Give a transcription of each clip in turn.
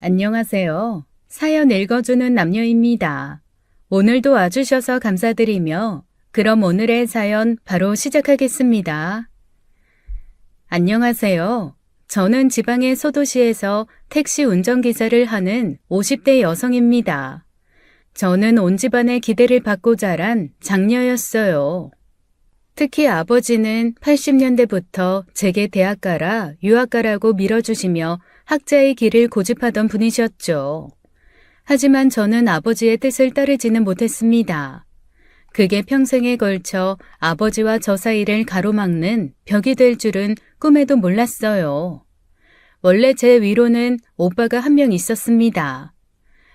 안녕하세요. 사연 읽어주는 남녀입니다. 오늘도 와주셔서 감사드리며 그럼 오늘의 사연 바로 시작하겠습니다. 안녕하세요. 저는 지방의 소도시에서 택시 운전기사를 하는 50대 여성입니다. 저는 온 집안의 기대를 받고 자란 장녀였어요. 특히 아버지는 80년대부터 제게 대학가라 유학가라고 밀어주시며 학자의 길을 고집하던 분이셨죠. 하지만 저는 아버지의 뜻을 따르지는 못했습니다. 그게 평생에 걸쳐 아버지와 저 사이를 가로막는 벽이 될 줄은 꿈에도 몰랐어요. 원래 제 위로는 오빠가 한 명 있었습니다.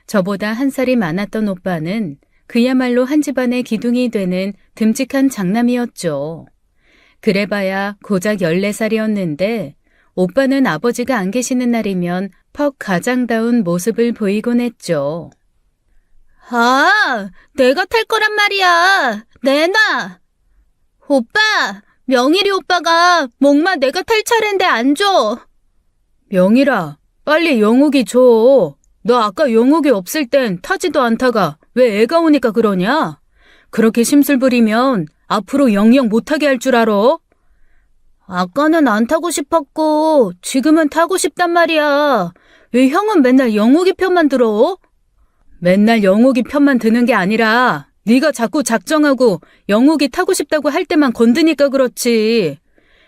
저보다 한 살이 많았던 오빠는 그야말로 한 집안의 기둥이 되는 듬직한 장남이었죠. 그래봐야 고작 14살이었는데 오빠는 아버지가 안 계시는 날이면 퍽 가장다운 모습을 보이곤 했죠. 내가 탈 거란 말이야. 내놔. 오빠, 명일이 오빠가 목마 내가 탈 차례인데 안 줘. 명일아, 빨리 영욱이 줘. 너 아까 영욱이 없을 땐 타지도 않다가 왜 애가 오니까 그러냐? 그렇게 심술 부리면 앞으로 영영 못하게 할 줄 알아? 아까는 안 타고 싶었고 지금은 타고 싶단 말이야. 왜 형은 맨날 영욱이 편만 들어? 맨날 영욱이 편만 드는 게 아니라 네가 자꾸 작정하고 영욱이 타고 싶다고 할 때만 건드니까 그렇지.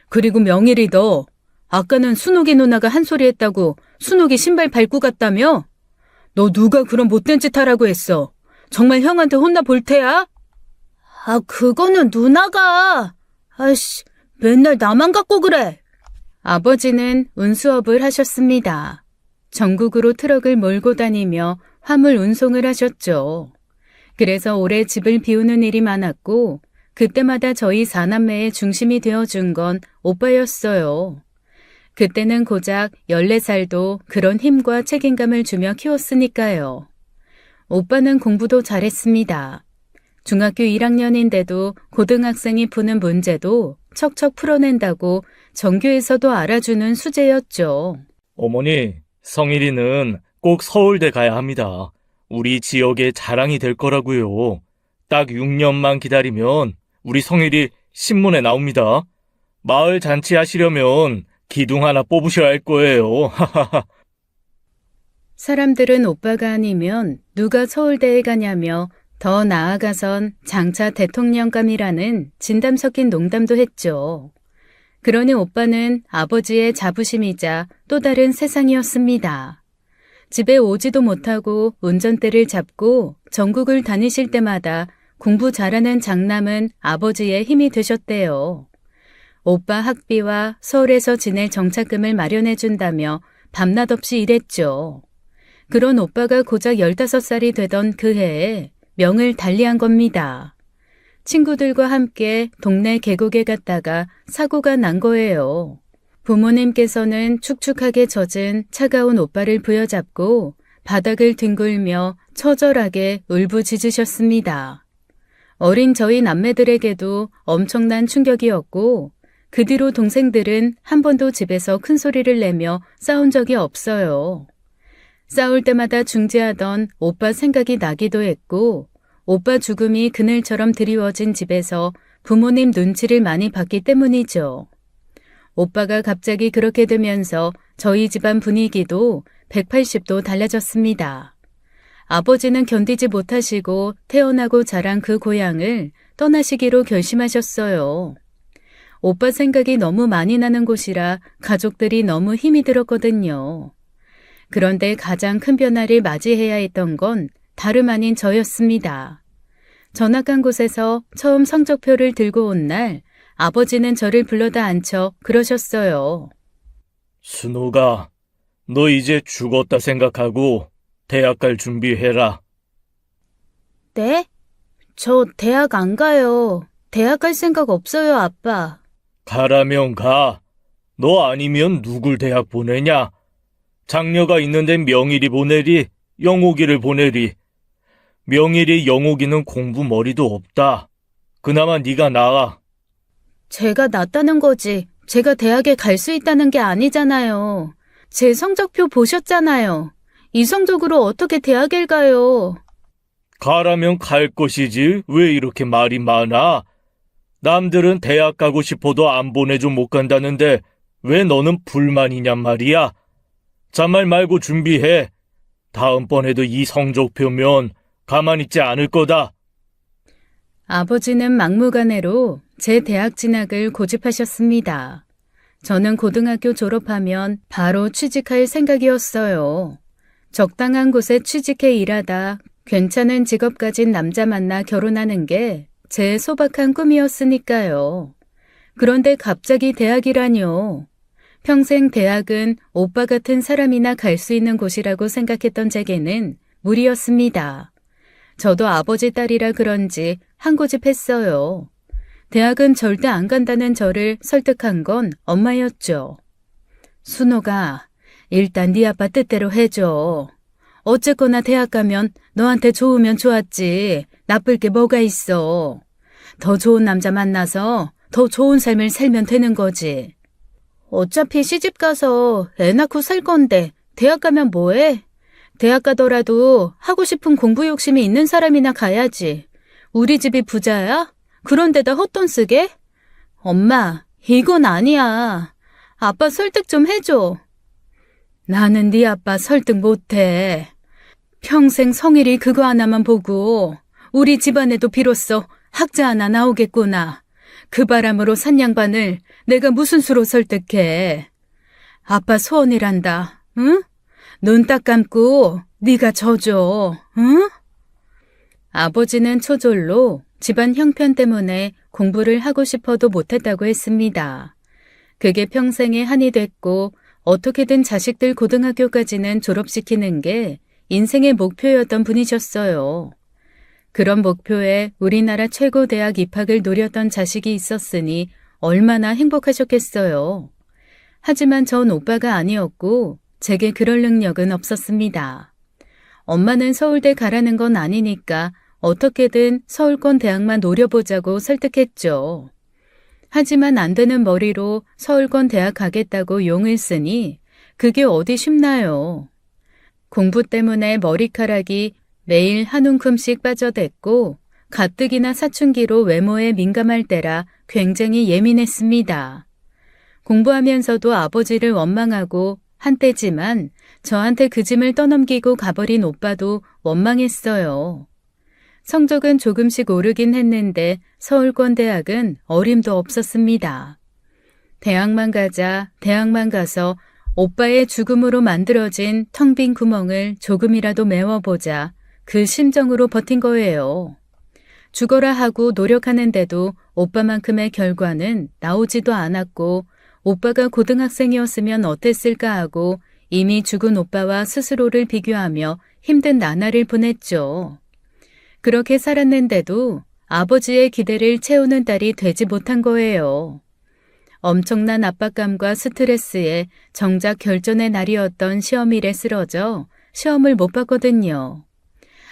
그리고 명일이 너 아까는 순옥이 누나가 한 소리 했다고 순옥이 신발 밟고 갔다며? 너 누가 그런 못된 짓 하라고 했어? 정말 형한테 혼나 볼 테야? 그거는 누나가. 맨날 나만 갖고 그래. 아버지는 운수업을 하셨습니다. 전국으로 트럭을 몰고 다니며 화물 운송을 하셨죠. 그래서 오래 집을 비우는 일이 많았고 그때마다 저희 4남매의 중심이 되어준 건 오빠였어요. 그때는 고작 14살도 그런 힘과 책임감을 주며 키웠으니까요. 오빠는 공부도 잘했습니다. 중학교 1학년인데도 고등학생이 푸는 문제도 척척 풀어낸다고 전교에서도 알아주는 수재였죠. 어머니, 성일이는 꼭 서울대 가야 합니다. 우리 지역의 자랑이 될 거라고요. 딱 6년만 기다리면 우리 성일이 신문에 나옵니다. 마을 잔치 하시려면 기둥 하나 뽑으셔야 할 거예요. 사람들은 오빠가 아니면 누가 서울대에 가냐며 더 나아가선 장차 대통령감이라는 진담 섞인 농담도 했죠. 그러니 오빠는 아버지의 자부심이자 또 다른 세상이었습니다. 집에 오지도 못하고 운전대를 잡고 전국을 다니실 때마다 공부 잘하는 장남은 아버지의 힘이 되셨대요. 오빠 학비와 서울에서 지낼 정착금을 마련해준다며 밤낮 없이 일했죠. 그런 오빠가 고작 15살이 되던 그 해에 명을 달리한 겁니다. 친구들과 함께 동네 계곡에 갔다가 사고가 난 거예요. 부모님께서는 축축하게 젖은 차가운 오빠를 부여잡고 바닥을 뒹굴며 처절하게 울부짖으셨습니다. 어린 저희 남매들에게도 엄청난 충격이었고 그 뒤로 동생들은 한 번도 집에서 큰 소리를 내며 싸운 적이 없어요. 싸울 때마다 중재하던 오빠 생각이 나기도 했고 오빠 죽음이 그늘처럼 드리워진 집에서 부모님 눈치를 많이 봤기 때문이죠. 오빠가 갑자기 그렇게 되면서 저희 집안 분위기도 180도 달라졌습니다. 아버지는 견디지 못하시고 태어나고 자란 그 고향을 떠나시기로 결심하셨어요. 오빠 생각이 너무 많이 나는 곳이라 가족들이 너무 힘이 들었거든요. 그런데 가장 큰 변화를 맞이해야 했던 건 다름 아닌 저였습니다. 전학 간 곳에서 처음 성적표를 들고 온 날 아버지는 저를 불러다 앉혀 그러셨어요. 순호가, 너 이제 죽었다 생각하고 대학 갈 준비해라. 네? 저 대학 안 가요. 대학 갈 생각 없어요, 아빠. 가라면 가. 너 아니면 누굴 대학 보내냐? 장녀가 있는데 명일이 보내리, 영옥이를 보내리. 명일이 영옥이는 공부 머리도 없다. 그나마 네가 나아. 제가 낫다는 거지. 제가 대학에 갈 수 있다는 게 아니잖아요. 제 성적표 보셨잖아요. 이성적으로 어떻게 대학을 가요? 가라면 갈 것이지. 왜 이렇게 말이 많아? 남들은 대학 가고 싶어도 안 보내줘 못 간다는데 왜 너는 불만이냔 말이야? 잔말 말고 준비해. 다음번에도 이 성적표면 가만히 있지 않을 거다. 아버지는 막무가내로 제 대학 진학을 고집하셨습니다. 저는 고등학교 졸업하면 바로 취직할 생각이었어요. 적당한 곳에 취직해 일하다 괜찮은 직업 가진 남자 만나 결혼하는 게 제 소박한 꿈이었으니까요. 그런데 갑자기 대학이라뇨. 평생 대학은 오빠 같은 사람이나 갈 수 있는 곳이라고 생각했던 제게는 무리였습니다. 저도 아버지 딸이라 그런지 한 고집했어요. 대학은 절대 안 간다는 저를 설득한 건 엄마였죠. 순호가 일단 네 아빠 뜻대로 해줘. 어쨌거나 대학 가면 너한테 좋으면 좋았지. 나쁠 게 뭐가 있어. 더 좋은 남자 만나서 더 좋은 삶을 살면 되는 거지. 어차피 시집 가서 애 낳고 살 건데 대학 가면 뭐해? 대학 가더라도 하고 싶은 공부 욕심이 있는 사람이나 가야지. 우리 집이 부자야? 그런데다 헛돈 쓰게? 엄마, 이건 아니야. 아빠 설득 좀 해줘. 나는 네 아빠 설득 못해. 평생 성일이 그거 하나만 보고 우리 집안에도 비로소 학자 하나 나오겠구나. 그 바람으로 산 양반을 내가 무슨 수로 설득해. 아빠 소원이란다. 응? 눈 딱 감고 네가 져줘. 응? 아버지는 초졸로 집안 형편 때문에 공부를 하고 싶어도 못했다고 했습니다. 그게 평생의 한이 됐고 어떻게든 자식들 고등학교까지는 졸업시키는 게 인생의 목표였던 분이셨어요. 그런 목표에 우리나라 최고 대학 입학을 노렸던 자식이 있었으니 얼마나 행복하셨겠어요. 하지만 전 오빠가 아니었고 제게 그럴 능력은 없었습니다. 엄마는 서울대 가라는 건 아니니까 어떻게든 서울권 대학만 노려보자고 설득했죠. 하지만 안 되는 머리로 서울권 대학 가겠다고 용을 쓰니 그게 어디 쉽나요. 공부 때문에 머리카락이 매일 한 움큼씩 빠져댔고 가뜩이나 사춘기로 외모에 민감할 때라 굉장히 예민했습니다. 공부하면서도 아버지를 원망하고 한때지만 저한테 그 짐을 떠넘기고 가버린 오빠도 원망했어요. 성적은 조금씩 오르긴 했는데 서울권 대학은 어림도 없었습니다. 대학만 가자, 대학만 가서 오빠의 죽음으로 만들어진 텅 빈 구멍을 조금이라도 메워보자. 그 심정으로 버틴 거예요. 죽어라 하고 노력하는데도 오빠만큼의 결과는 나오지도 않았고 오빠가 고등학생이었으면 어땠을까 하고 이미 죽은 오빠와 스스로를 비교하며 힘든 나날을 보냈죠. 그렇게 살았는데도 아버지의 기대를 채우는 딸이 되지 못한 거예요. 엄청난 압박감과 스트레스에 정작 결전의 날이었던 시험일에 쓰러져 시험을 못 봤거든요.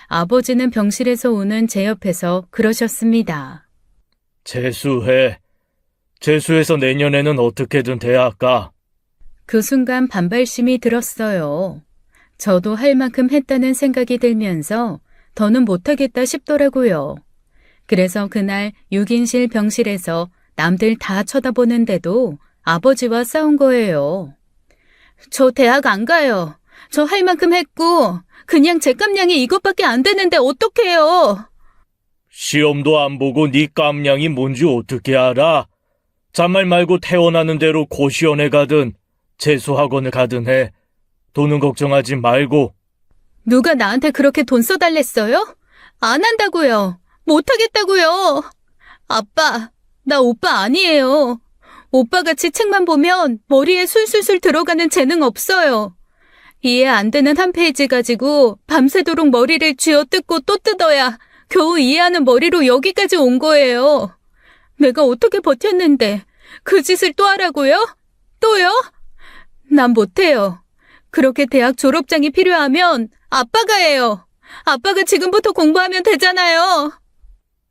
아버지는 병실에서 오는 제 옆에서 그러셨습니다. 재수해. 재수해서 내년에는 어떻게든 대학 가. 그 순간 반발심이 들었어요. 저도 할 만큼 했다는 생각이 들면서 더는 못하겠다 싶더라고요. 그래서 그날 6인실 병실에서 남들 다 쳐다보는데도 아버지와 싸운 거예요. 저 대학 안 가요. 저 할 만큼 했고 그냥 제 깜냥이 이것밖에 안 되는데 어떡해요. 시험도 안 보고 네 깜냥이 뭔지 어떻게 알아? 잔말 말고 태어나는 대로 고시원에 가든 재수학원을 가든 해. 돈은 걱정하지 말고. 누가 나한테 그렇게 돈 써달랬어요? 안 한다고요. 못 하겠다고요. 아빠, 나 오빠 아니에요. 오빠같이 책만 보면 머리에 술술술 들어가는 재능 없어요. 이해 안 되는 한 페이지 가지고 밤새도록 머리를 쥐어뜯고 또 뜯어야 겨우 이해하는 머리로 여기까지 온 거예요. 내가 어떻게 버텼는데 그 짓을 또 하라고요? 또요? 난 못해요. 그렇게 대학 졸업장이 필요하면 아빠가 해요. 아빠가 지금부터 공부하면 되잖아요.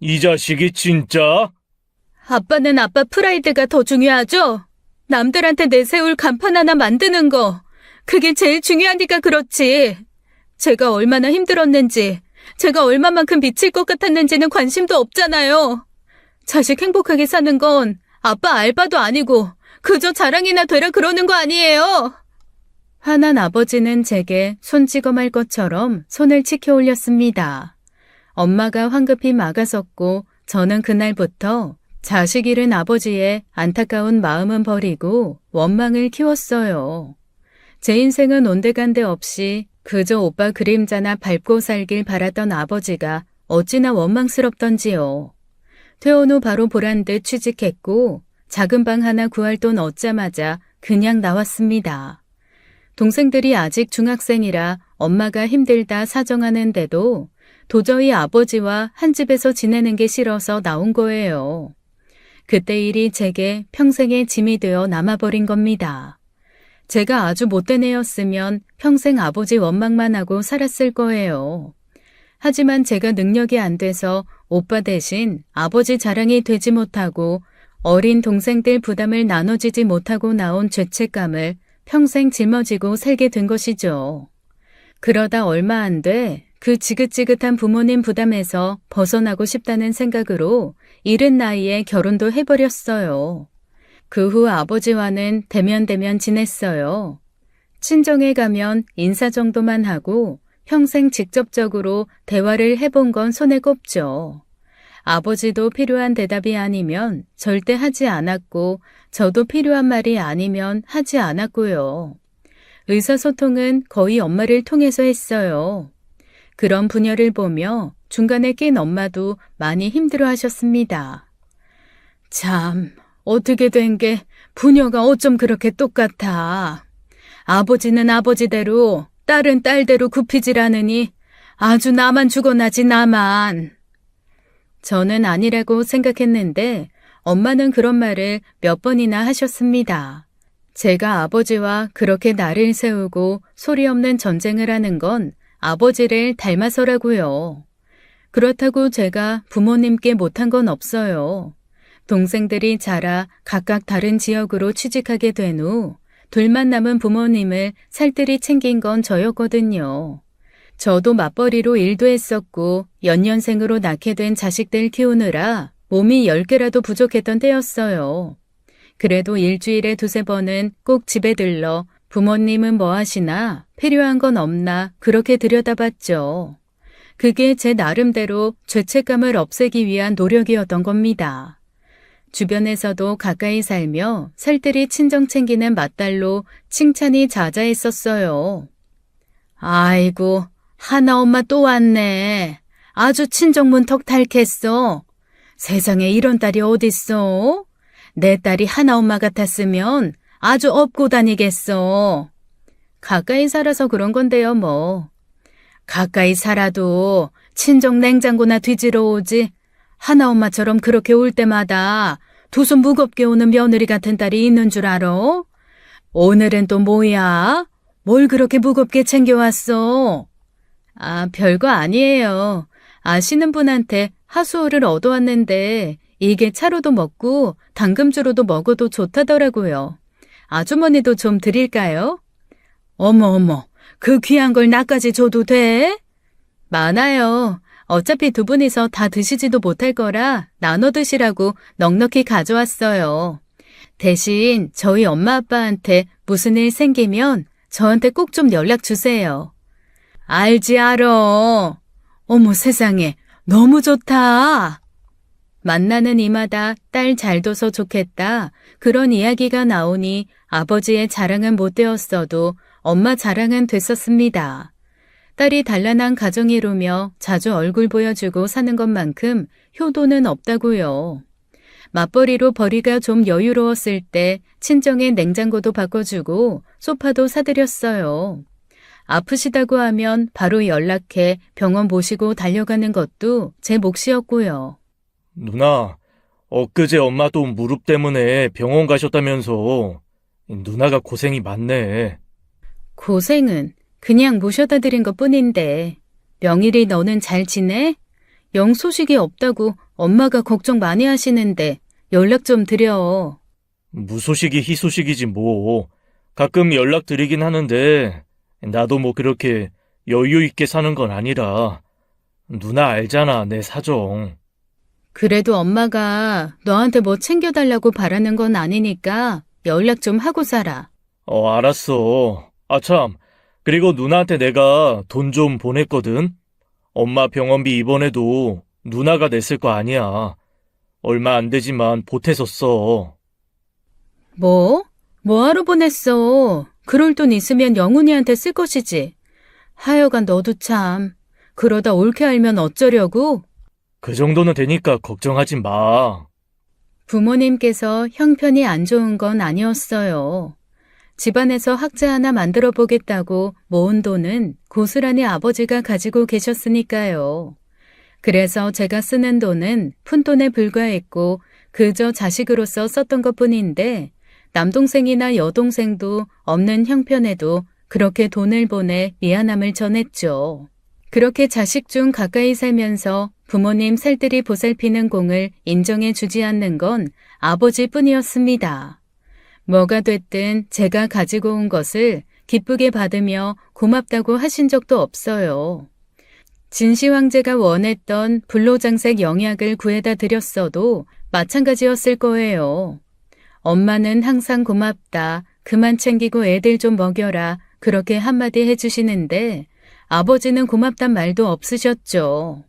이 자식이 진짜? 아빠는 아빠 프라이드가 더 중요하죠? 남들한테 내세울 간판 하나 만드는 거. 그게 제일 중요하니까 그렇지. 제가 얼마나 힘들었는지, 제가 얼마만큼 미칠 것 같았는지는 관심도 없잖아요. 자식 행복하게 사는 건 아빠 알바도 아니고 그저 자랑이나 되라 그러는 거 아니에요. 화난 아버지는 제게 손 찍어 말 것처럼 손을 치켜 올렸습니다. 엄마가 황급히 막아섰고 저는 그날부터 자식 잃은 아버지의 안타까운 마음은 버리고 원망을 키웠어요. 제 인생은 온데간데 없이 그저 오빠 그림자나 밟고 살길 바랐던 아버지가 어찌나 원망스럽던지요. 퇴원 후 바로 보란듯 취직했고 작은 방 하나 구할 돈 얻자마자 그냥 나왔습니다. 동생들이 아직 중학생이라 엄마가 힘들다 사정하는데도 도저히 아버지와 한 집에서 지내는 게 싫어서 나온 거예요. 그때 일이 제게 평생의 짐이 되어 남아버린 겁니다. 제가 아주 못된 애였으면 평생 아버지 원망만 하고 살았을 거예요. 하지만 제가 능력이 안 돼서 오빠 대신 아버지 자랑이 되지 못하고 어린 동생들 부담을 나눠지지 못하고 나온 죄책감을 평생 짊어지고 살게 된 것이죠. 그러다 얼마 안 돼 그 지긋지긋한 부모님 부담에서 벗어나고 싶다는 생각으로 이른 나이에 결혼도 해버렸어요. 그 후 아버지와는 대면대면 지냈어요. 친정에 가면 인사 정도만 하고 평생 직접적으로 대화를 해본 건 손에 꼽죠. 아버지도 필요한 대답이 아니면 절대 하지 않았고 저도 필요한 말이 아니면 하지 않았고요. 의사소통은 거의 엄마를 통해서 했어요. 그런 부녀를 보며 중간에 낀 엄마도 많이 힘들어하셨습니다. 참, 어떻게 된 게 부녀가 어쩜 그렇게 똑같아. 아버지는 아버지대로 딸은 딸대로 굽히질 않으니 아주 나만 죽어나지 나만. 저는 아니라고 생각했는데 엄마는 그런 말을 몇 번이나 하셨습니다. 제가 아버지와 그렇게 나를 세우고 소리 없는 전쟁을 하는 건 아버지를 닮아서라고요. 그렇다고 제가 부모님께 못한 건 없어요. 동생들이 자라 각각 다른 지역으로 취직하게 된 후 둘만 남은 부모님을 살뜰히 챙긴 건 저였거든요. 저도 맞벌이로 일도 했었고 연년생으로 낳게 된 자식들 키우느라 몸이 10개라도 부족했던 때였어요. 그래도 일주일에 2-3번은 꼭 집에 들러 부모님은 뭐 하시나 필요한 건 없나 그렇게 들여다봤죠. 그게 제 나름대로 죄책감을 없애기 위한 노력이었던 겁니다. 주변에서도 가까이 살며 살뜰히 친정 챙기는 맏딸로 칭찬이 자자했었어요. 아이고, 하나 엄마 또 왔네. 아주 친정 문턱 닳겠어. 세상에 이런 딸이 어딨어? 내 딸이 하나 엄마 같았으면 아주 업고 다니겠어. 가까이 살아서 그런 건데요, 뭐. 가까이 살아도 친정 냉장고나 뒤지러 오지. 하나 엄마처럼 그렇게 올 때마다 두 손 무겁게 오는 며느리 같은 딸이 있는 줄 알아? 오늘은 또 뭐야? 뭘 그렇게 무겁게 챙겨왔어? 아, 별거 아니에요. 아시는 분한테 하수오를 얻어왔는데 이게 차로도 먹고 당금주로도 먹어도 좋다더라고요. 아주머니도 좀 드릴까요? 어머, 그 귀한 걸 나까지 줘도 돼? 많아요. 어차피 두 분이서 다 드시지도 못할 거라 나눠 드시라고 넉넉히 가져왔어요. 대신 저희 엄마 아빠한테 무슨 일 생기면 저한테 꼭 좀 연락 주세요. 알지 알어. 어머 세상에 너무 좋다. 만나는 이마다 딸 잘 둬서 좋겠다. 그런 이야기가 나오니 아버지의 자랑은 못 되었어도 엄마 자랑은 됐었습니다. 딸이 단란한 가정 이루며 자주 얼굴 보여주고 사는 것만큼 효도는 없다고요. 맞벌이로 벌이가 좀 여유로웠을 때 친정에 냉장고도 바꿔주고 소파도 사드렸어요. 아프시다고 하면 바로 연락해 병원 모시고 달려가는 것도 제 몫이었고요. 누나, 엊그제 엄마도 무릎 때문에 병원 가셨다면서. 누나가 고생이 많네. 고생은 그냥 모셔다 드린 것뿐인데 명일이 너는 잘 지내? 영 소식이 없다고 엄마가 걱정 많이 하시는데 연락 좀 드려. 무소식이 희소식이지 뭐. 가끔 연락드리긴 하는데 나도 뭐 그렇게 여유 있게 사는 건 아니라 누나 알잖아, 내 사정. 그래도 엄마가 너한테 뭐 챙겨달라고 바라는 건 아니니까 연락 좀 하고 살아. 알았어. 아, 참. 그리고 누나한테 내가 돈 좀 보냈거든. 엄마 병원비 이번에도 누나가 냈을 거 아니야. 얼마 안 되지만 보태서 써. 뭐? 뭐하러 보냈어? 그럴 돈 있으면 영훈이한테 쓸 것이지. 하여간 너도 참. 그러다 옳게 알면 어쩌려고? 그 정도는 되니까 걱정하지 마. 부모님께서 형편이 안 좋은 건 아니었어요. 집안에서 학자 하나 만들어 보겠다고 모은 돈은 고스란히 아버지가 가지고 계셨으니까요. 그래서 제가 쓰는 돈은 푼돈에 불과했고 그저 자식으로서 썼던 것뿐인데 남동생이나 여동생도 없는 형편에도 그렇게 돈을 보내 미안함을 전했죠. 그렇게 자식 중 가까이 살면서 부모님 살뜰히 보살피는 공을 인정해 주지 않는 건 아버지뿐이었습니다. 뭐가 됐든 제가 가지고 온 것을 기쁘게 받으며 고맙다고 하신 적도 없어요. 진시 황제가 원했던 불로장색 영약을 구해다 드렸어도 마찬가지였을 거예요. 엄마는 항상 고맙다, 그만 챙기고 애들 좀 먹여라 그렇게 한마디 해주시는데 아버지는 고맙단 말도 없으셨죠.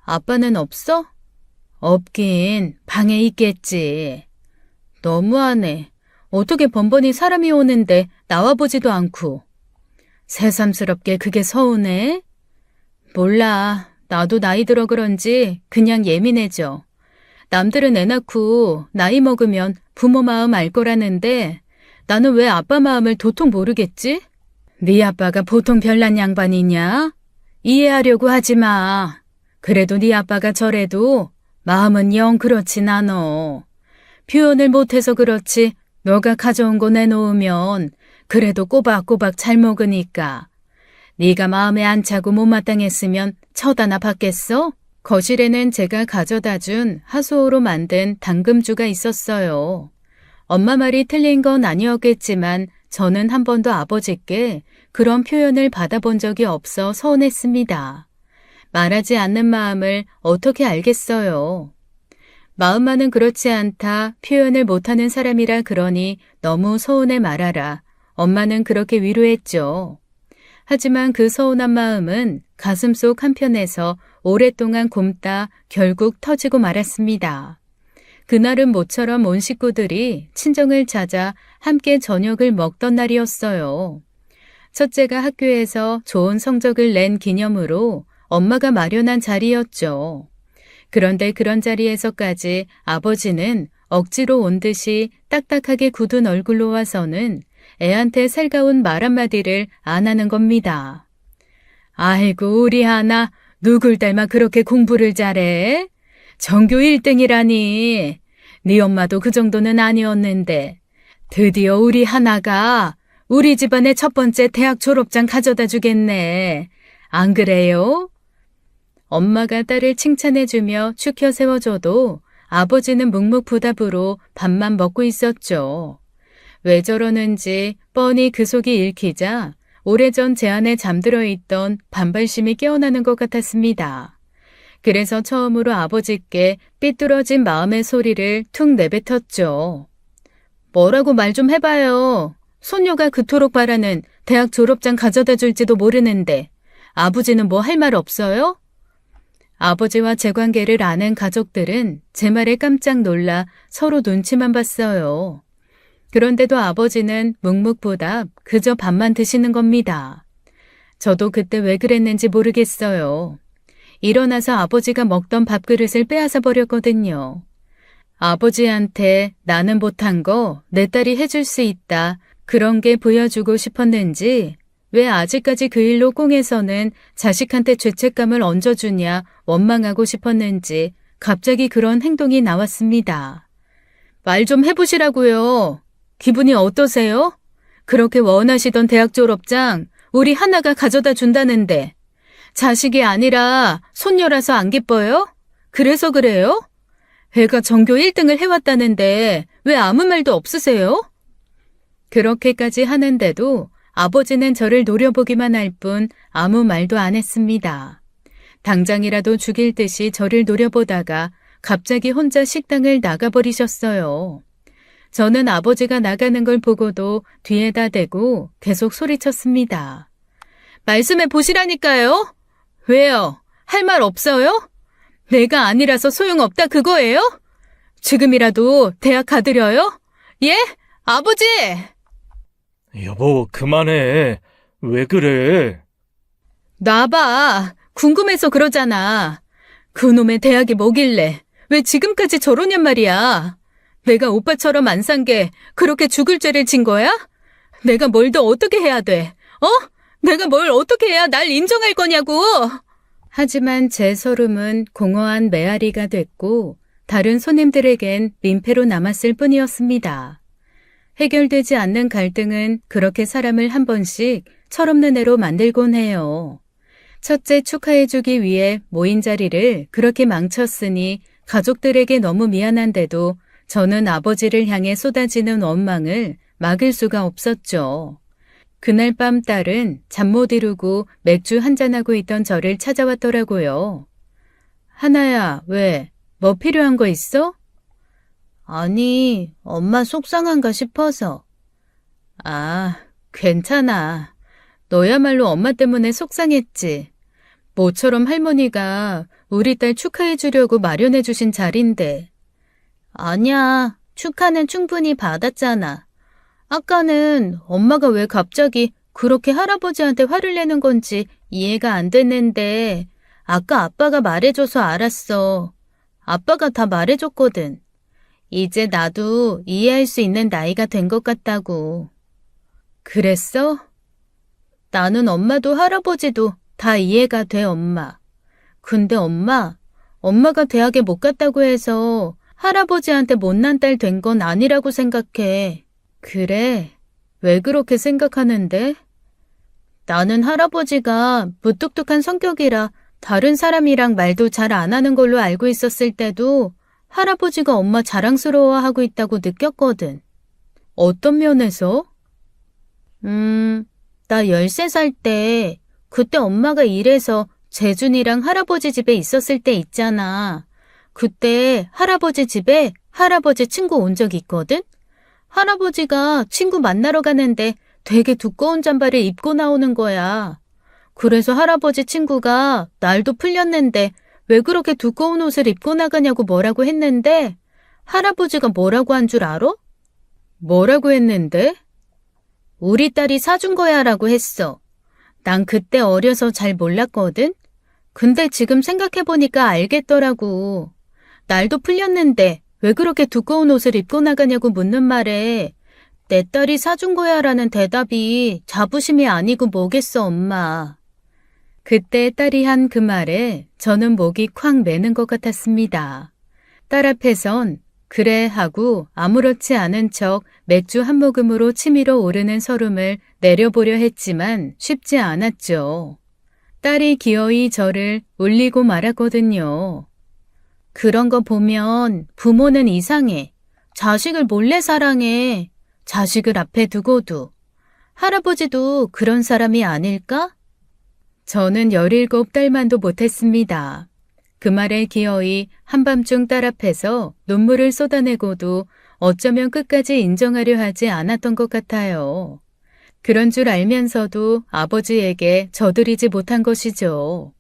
아빠는 없어? 없긴 방에 있겠지. 너무하네. 어떻게 번번이 사람이 오는데 나와보지도 않고. 새삼스럽게 그게 서운해? 몰라. 나도 나이 들어 그런지 그냥 예민해져. 남들은 애 낳고 나이 먹으면 부모 마음 알 거라는데 나는 왜 아빠 마음을 도통 모르겠지? 네 아빠가 보통 별난 양반이냐? 이해하려고 하지 마. 그래도 네 아빠가 저래도 마음은 영 그렇진 않어. 표현을 못해서 그렇지 너가 가져온 거 내놓으면 그래도 꼬박꼬박 잘 먹으니까. 네가 마음에 안 차고 못마땅했으면 쳐다나 받겠어? 거실에는 제가 가져다 준 하수오로 만든 당금주가 있었어요. 엄마 말이 틀린 건 아니었겠지만 저는 한 번도 아버지께 그런 표현을 받아본 적이 없어 서운했습니다. 말하지 않는 마음을 어떻게 알겠어요. 마음만은 그렇지 않다, 표현을 못하는 사람이라 그러니 너무 서운해 말아라. 엄마는 그렇게 위로했죠. 하지만 그 서운한 마음은 가슴속 한편에서 오랫동안 굼다 결국 터지고 말았습니다. 그날은 모처럼 온 식구들이 친정을 찾아 함께 저녁을 먹던 날이었어요. 첫째가 학교에서 좋은 성적을 낸 기념으로 엄마가 마련한 자리였죠. 그런데 그런 자리에서까지 아버지는 억지로 온 듯이 딱딱하게 굳은 얼굴로 와서는 애한테 살가운 말 한마디를 안 하는 겁니다. 아이고 우리 하나 누굴 닮아 그렇게 공부를 잘해? 전교 1등이라니. 네 엄마도 그 정도는 아니었는데 드디어 우리 하나가 우리 집안의 첫 번째 대학 졸업장 가져다 주겠네. 안 그래요? 엄마가 딸을 칭찬해주며 축혀 세워줘도 아버지는 묵묵부답으로 밥만 먹고 있었죠. 왜 저러는지 뻔히 그 속이 읽히자 오래전 제 안에 잠들어 있던 반발심이 깨어나는 것 같았습니다. 그래서 처음으로 아버지께 삐뚤어진 마음의 소리를 툭 내뱉었죠. 뭐라고 말 좀 해봐요. 손녀가 그토록 바라는 대학 졸업장 가져다 줄지도 모르는데 아버지는 뭐 할 말 없어요? 아버지와 제 관계를 아는 가족들은 제 말에 깜짝 놀라 서로 눈치만 봤어요. 그런데도 아버지는 묵묵부답 그저 밥만 드시는 겁니다. 저도 그때 왜 그랬는지 모르겠어요. 일어나서 아버지가 먹던 밥그릇을 빼앗아 버렸거든요. 아버지한테 나는 못한 거 내 딸이 해줄 수 있다. 그런 게 보여주고 싶었는지 왜 아직까지 그 일로 꽁해서는 자식한테 죄책감을 얹어주냐 원망하고 싶었는지 갑자기 그런 행동이 나왔습니다. 말 좀 해보시라고요. 기분이 어떠세요? 그렇게 원하시던 대학 졸업장 우리 하나가 가져다 준다는데 자식이 아니라 손녀라서 안 기뻐요? 그래서 그래요? 애가 전교 1등을 해왔다는데 왜 아무 말도 없으세요? 그렇게까지 하는데도 아버지는 저를 노려보기만 할 뿐 아무 말도 안 했습니다. 당장이라도 죽일 듯이 저를 노려보다가 갑자기 혼자 식당을 나가버리셨어요. 저는 아버지가 나가는 걸 보고도 뒤에다 대고 계속 소리쳤습니다. 말씀해 보시라니까요. 왜요? 할 말 없어요? 내가 아니라서 소용없다 그거예요? 지금이라도 대학 가드려요? 예? 아버지! 여보, 그만해. 왜 그래? 놔봐. 궁금해서 그러잖아. 그놈의 대학이 뭐길래 왜 지금까지 저러냔 말이야. 내가 오빠처럼 안 산 게 그렇게 죽을 죄를 진 거야? 내가 뭘 더 어떻게 해야 돼? 내가 뭘 어떻게 해야 날 인정할 거냐고! 하지만 제 서름은 공허한 메아리가 됐고 다른 손님들에겐 민폐로 남았을 뿐이었습니다. 해결되지 않는 갈등은 그렇게 사람을 한 번씩 철없는 애로 만들곤 해요. 첫째 축하해주기 위해 모인 자리를 그렇게 망쳤으니 가족들에게 너무 미안한데도 저는 아버지를 향해 쏟아지는 원망을 막을 수가 없었죠. 그날 밤 딸은 잠 못 이루고 맥주 한잔하고 있던 저를 찾아왔더라고요. 하나야, 왜? 뭐 필요한 거 있어? 아니, 엄마 속상한가 싶어서. 아, 괜찮아. 너야말로 엄마 때문에 속상했지. 모처럼 할머니가 우리 딸 축하해 주려고 마련해 주신 자리인데. 아니야, 축하는 충분히 받았잖아. 아까는 엄마가 왜 갑자기 그렇게 할아버지한테 화를 내는 건지 이해가 안 됐는데 아까 아빠가 말해줘서 알았어. 아빠가 다 말해줬거든. 이제 나도 이해할 수 있는 나이가 된 것 같다고. 그랬어? 나는 엄마도 할아버지도 다 이해가 돼, 엄마. 근데 엄마가 대학에 못 갔다고 해서 할아버지한테 못난 딸 된 건 아니라고 생각해. 그래? 왜 그렇게 생각하는데? 나는 할아버지가 무뚝뚝한 성격이라 다른 사람이랑 말도 잘 안 하는 걸로 알고 있었을 때도 할아버지가 엄마 자랑스러워하고 있다고 느꼈거든. 어떤 면에서? 나 13살 때 그때 엄마가 일해서 재준이랑 할아버지 집에 있었을 때 있잖아. 그때 할아버지 집에 할아버지 친구 온 적 있거든? 할아버지가 친구 만나러 가는데 되게 두꺼운 잠바를 입고 나오는 거야. 그래서 할아버지 친구가 날도 풀렸는데 왜 그렇게 두꺼운 옷을 입고 나가냐고 뭐라고 했는데 할아버지가 뭐라고 한 줄 알아? 뭐라고 했는데? 우리 딸이 사준 거야 라고 했어. 난 그때 어려서 잘 몰랐거든? 근데 지금 생각해보니까 알겠더라고. 날도 풀렸는데 왜 그렇게 두꺼운 옷을 입고 나가냐고 묻는 말에 내 딸이 사준 거야 라는 대답이 자부심이 아니고 뭐겠어, 엄마. 그때 딸이 한 그 말에 저는 목이 콱 매는 것 같았습니다. 딸 앞에선 그래 하고 아무렇지 않은 척 맥주 한 모금으로 치밀어 오르는 설움을 내려보려 했지만 쉽지 않았죠. 딸이 기어이 저를 울리고 말았거든요. 그런 거 보면 부모는 이상해. 자식을 몰래 사랑해. 자식을 앞에 두고도. 할아버지도 그런 사람이 아닐까? 저는 17달만도 못했습니다. 그 말에 기어이 한밤중 딸 앞에서 눈물을 쏟아내고도 어쩌면 끝까지 인정하려 하지 않았던 것 같아요. 그런 줄 알면서도 아버지에게 저들이지 못한 것이죠.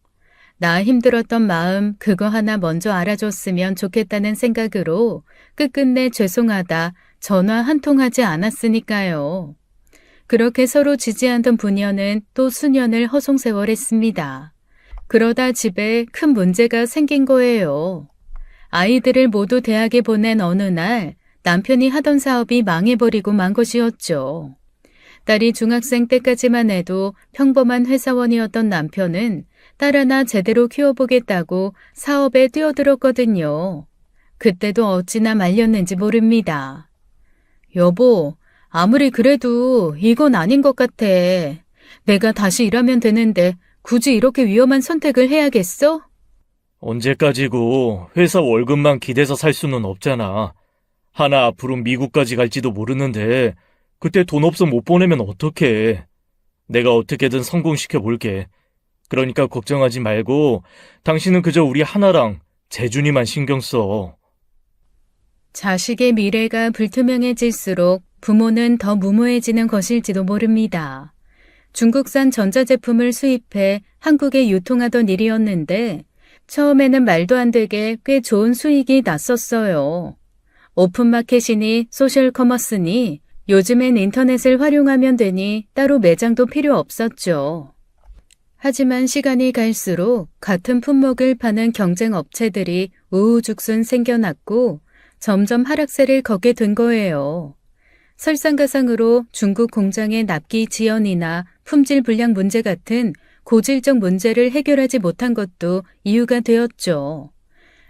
나 힘들었던 마음 그거 하나 먼저 알아줬으면 좋겠다는 생각으로 끝끝내 죄송하다 전화 한 통 하지 않았으니까요. 그렇게 서로 지지하던 부녀는 또 수년을 허송세월했습니다. 그러다 집에 큰 문제가 생긴 거예요. 아이들을 모두 대학에 보낸 어느 날 남편이 하던 사업이 망해버리고 만 것이었죠. 딸이 중학생 때까지만 해도 평범한 회사원이었던 남편은 딸 하나 제대로 키워보겠다고 사업에 뛰어들었거든요. 그때도 어찌나 말렸는지 모릅니다. 여보, 아무리 그래도 이건 아닌 것 같아. 내가 다시 일하면 되는데 굳이 이렇게 위험한 선택을 해야겠어? 언제까지고 회사 월급만 기대서 살 수는 없잖아. 하나 앞으로 미국까지 갈지도 모르는데 그때 돈 없어 못 보내면 어떡해. 내가 어떻게든 성공시켜 볼게. 그러니까 걱정하지 말고 당신은 그저 우리 하나랑 재준이만 신경 써. 자식의 미래가 불투명해질수록 부모는 더 무모해지는 것일지도 모릅니다. 중국산 전자제품을 수입해 한국에 유통하던 일이었는데 처음에는 말도 안 되게 꽤 좋은 수익이 났었어요. 오픈마켓이니 소셜커머스니 요즘엔 인터넷을 활용하면 되니 따로 매장도 필요 없었죠. 하지만 시간이 갈수록 같은 품목을 파는 경쟁 업체들이 우후죽순 생겨났고 점점 하락세를 걷게 된 거예요. 설상가상으로 중국 공장의 납기 지연이나 품질 불량 문제 같은 고질적 문제를 해결하지 못한 것도 이유가 되었죠.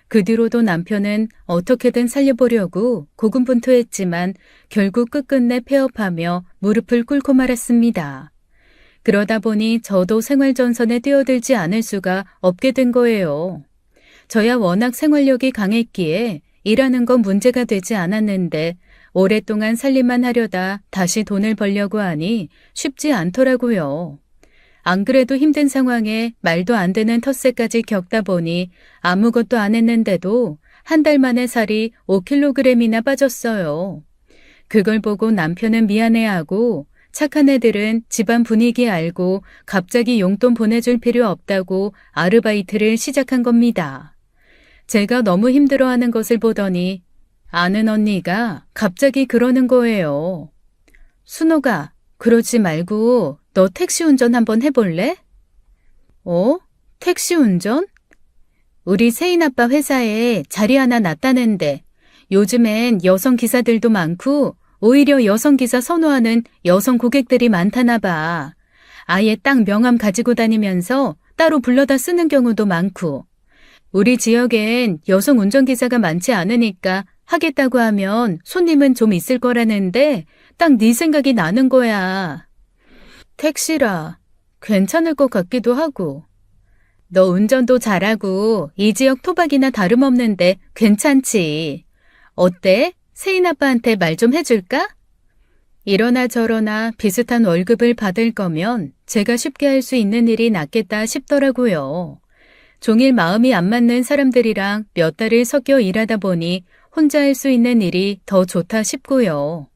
그 뒤로도 남편은 어떻게든 살려보려고 고군분투했지만 결국 끝끝내 폐업하며 무릎을 꿇고 말았습니다. 그러다 보니 저도 생활전선에 뛰어들지 않을 수가 없게 된 거예요. 저야 워낙 생활력이 강했기에 일하는 건 문제가 되지 않았는데 오랫동안 살림만 하려다 다시 돈을 벌려고 하니 쉽지 않더라고요. 안 그래도 힘든 상황에 말도 안 되는 텃세까지 겪다 보니 아무것도 안 했는데도 한 달 만에 살이 5kg이나 빠졌어요. 그걸 보고 남편은 미안해하고 착한 애들은 집안 분위기 알고 갑자기 용돈 보내줄 필요 없다고 아르바이트를 시작한 겁니다. 제가 너무 힘들어하는 것을 보더니 아는 언니가 갑자기 그러는 거예요. 순호가 그러지 말고 너 택시 운전 한번 해볼래? 택시 운전? 우리 세인 아빠 회사에 자리 하나 났다는데 요즘엔 여성 기사들도 많고 오히려 여성 기사 선호하는 여성 고객들이 많다나 봐. 아예 딱 명함 가지고 다니면서 따로 불러다 쓰는 경우도 많고. 우리 지역엔 여성 운전기사가 많지 않으니까 하겠다고 하면 손님은 좀 있을 거라는데 딱 네 생각이 나는 거야. 택시라 괜찮을 것 같기도 하고. 너 운전도 잘하고 이 지역 토박이나 다름없는데 괜찮지. 어때? 세인 아빠한테 말 좀 해줄까? 이러나 저러나 비슷한 월급을 받을 거면 제가 쉽게 할 수 있는 일이 낫겠다 싶더라고요. 종일 마음이 안 맞는 사람들이랑 몇 달을 섞여 일하다 보니 혼자 할 수 있는 일이 더 좋다 싶고요.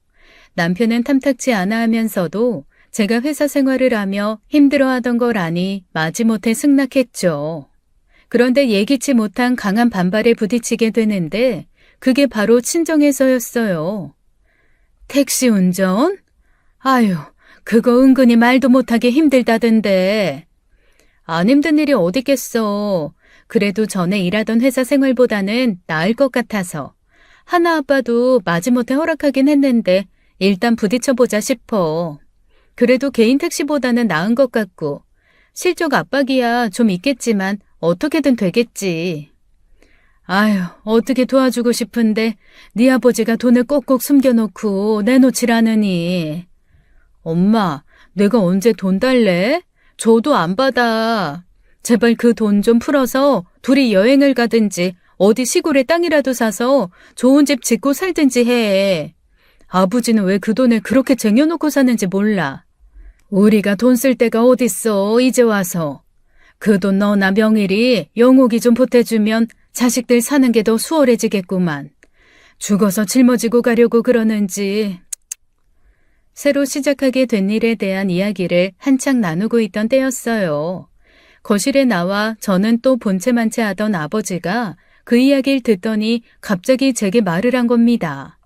남편은 탐탁지 않아 하면서도 제가 회사 생활을 하며 힘들어하던 걸 아니 마지못해 승낙했죠. 그런데 예기치 못한 강한 반발에 부딪히게 되는데 그게 바로 친정에서였어요. 택시 운전? 아유, 그거 은근히 말도 못하게 힘들다던데. 안 힘든 일이 어딨겠어. 그래도 전에 일하던 회사 생활보다는 나을 것 같아서. 하나 아빠도 마지못해 허락하긴 했는데 일단 부딪혀보자 싶어. 그래도 개인 택시보다는 나은 것 같고. 실적 압박이야 좀 있겠지만 어떻게든 되겠지. 아유, 어떻게 도와주고 싶은데 네 아버지가 돈을 꼭꼭 숨겨놓고 내놓지라느니. 엄마, 내가 언제 돈 달래? 줘도 안 받아. 제발 그 돈 좀 풀어서 둘이 여행을 가든지 어디 시골에 땅이라도 사서 좋은 집 짓고 살든지 해. 아버지는 왜 그 돈을 그렇게 쟁여놓고 사는지 몰라. 우리가 돈 쓸 데가 어딨어 이제 와서. 그 돈 너나 명일이 영옥이 좀 보태주면 자식들 사는 게 더 수월해지겠구만. 죽어서 짊어지고 가려고 그러는지. 새로 시작하게 된 일에 대한 이야기를 한창 나누고 있던 때였어요. 거실에 나와 저는 또 본체만체 하던 아버지가 그 이야기를 듣더니 갑자기 제게 말을 한 겁니다.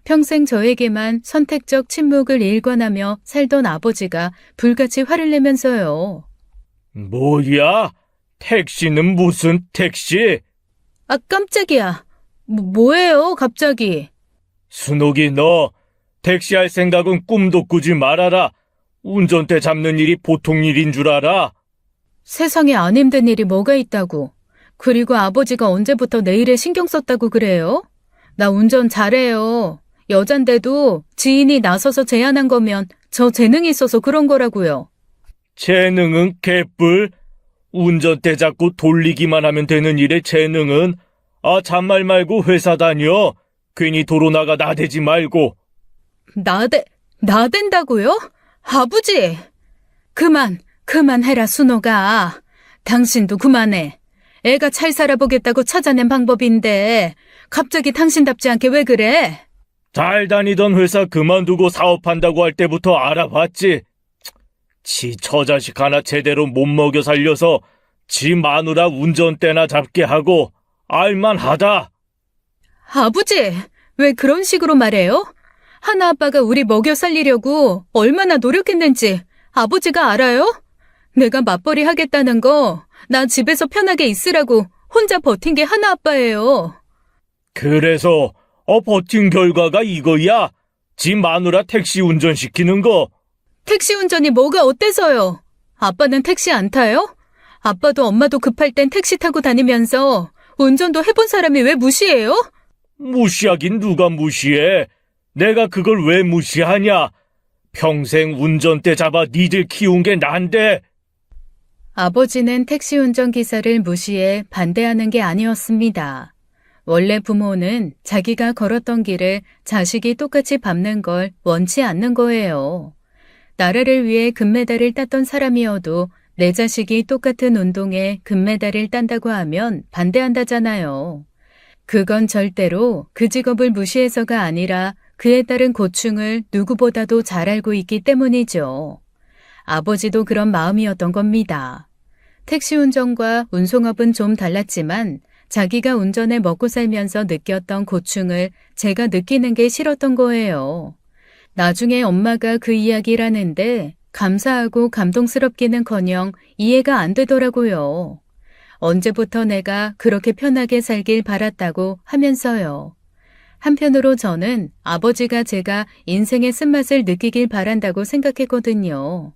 평생 저에게만 선택적 침묵을 일관하며 살던 아버지가 불같이 화를 내면서요. 뭐야? 택시는 무슨 택시? 아, 깜짝이야. 뭐예요, 갑자기? 순옥이 너 택시 할 생각은 꿈도 꾸지 말아라. 운전대 잡는 일이 보통 일인 줄 알아? 세상에 안 힘든 일이 뭐가 있다고. 그리고 아버지가 언제부터 내 일에 신경 썼다고 그래요? 나 운전 잘해요. 여잔데도 지인이 나서서 제안한 거면 저 재능이 있어서 그런 거라고요. 재능은 개뿔. 운전대 잡고 돌리기만 하면 되는 일에 재능은 잔말 말고 회사 다녀. 괜히 도로 나가 나대지 말고. 나댄다고요? 아버지! 그만해라, 순호가. 당신도 그만해. 애가 잘 살아보겠다고 찾아낸 방법인데 갑자기 당신답지 않게 왜 그래? 잘 다니던 회사 그만두고 사업한다고 할 때부터 알아봤지. 지 처자식 하나 제대로 못 먹여 살려서 지 마누라 운전대나 잡게 하고 알만하다. 아버지, 왜 그런 식으로 말해요? 하나 아빠가 우리 먹여 살리려고 얼마나 노력했는지 아버지가 알아요? 내가 맞벌이 하겠다는 거 나 집에서 편하게 있으라고 혼자 버틴 게 하나 아빠예요. 그래서 버틴 결과가 이거야. 지 마누라 택시 운전시키는 거. 택시 운전이 뭐가 어때서요? 아빠는 택시 안 타요? 아빠도 엄마도 급할 땐 택시 타고 다니면서 운전도 해본 사람이 왜 무시해요? 무시하긴 누가 무시해. 내가 그걸 왜 무시하냐. 평생 운전대 잡아 니들 키운 게 난데. 아버지는 택시 운전기사를 무시해 반대하는 게 아니었습니다. 원래 부모는 자기가 걸었던 길을 자식이 똑같이 밟는 걸 원치 않는 거예요. 나라를 위해 금메달을 땄던 사람이어도 내 자식이 똑같은 운동에 금메달을 딴다고 하면 반대한다잖아요. 그건 절대로 그 직업을 무시해서가 아니라 그에 따른 고충을 누구보다도 잘 알고 있기 때문이죠. 아버지도 그런 마음이었던 겁니다. 택시 운전과 운송업은 좀 달랐지만 자기가 운전에 먹고 살면서 느꼈던 고충을 제가 느끼는 게 싫었던 거예요. 나중에 엄마가 그 이야기를 하는데 감사하고 감동스럽기는커녕 이해가 안 되더라고요. 언제부터 내가 그렇게 편하게 살길 바랐다고 하면서요. 한편으로 저는 아버지가 제가 인생의 쓴맛을 느끼길 바란다고 생각했거든요.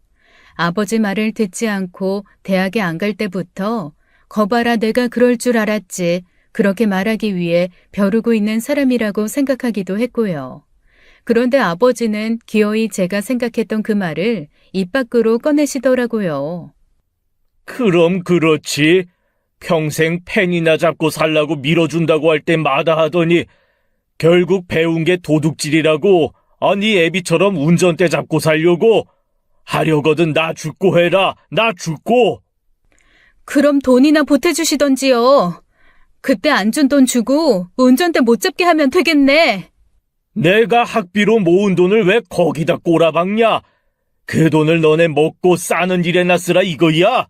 아버지 말을 듣지 않고 대학에 안 갈 때부터 거봐라 내가 그럴 줄 알았지 그렇게 말하기 위해 벼르고 있는 사람이라고 생각하기도 했고요. 그런데 아버지는 기어이 제가 생각했던 그 말을 입 밖으로 꺼내시더라고요. 그럼 그렇지. 평생 펜이나 잡고 살라고 밀어준다고 할 때 마다하더니 결국 배운 게 도둑질이라고. 아니 애비처럼 운전대 잡고 살려고. 하려거든 나 죽고 해라. 나 죽고. 그럼 돈이나 보태주시던지요. 그때 안 준 돈 주고 운전대 못 잡게 하면 되겠네. 내가 학비로 모은 돈을 왜 거기다 꼬라박냐? 그 돈을 너네 먹고 싸는 일에나 쓰라 이거야?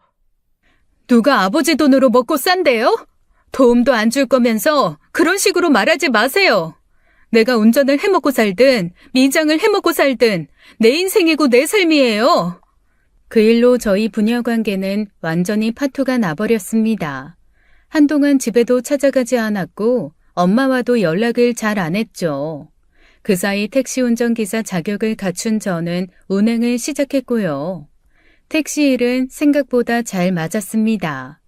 누가 아버지 돈으로 먹고 싼대요? 도움도 안 줄 거면서 그런 식으로 말하지 마세요. 내가 운전을 해먹고 살든 미장을 해먹고 살든 내 인생이고 내 삶이에요. 그 일로 저희 부녀 관계는 완전히 파토가 나버렸습니다. 한동안 집에도 찾아가지 않았고 엄마와도 연락을 잘 안 했죠. 그 사이 택시 운전기사 자격을 갖춘 저는 운행을 시작했고요. 택시 일은 생각보다 잘 맞았습니다.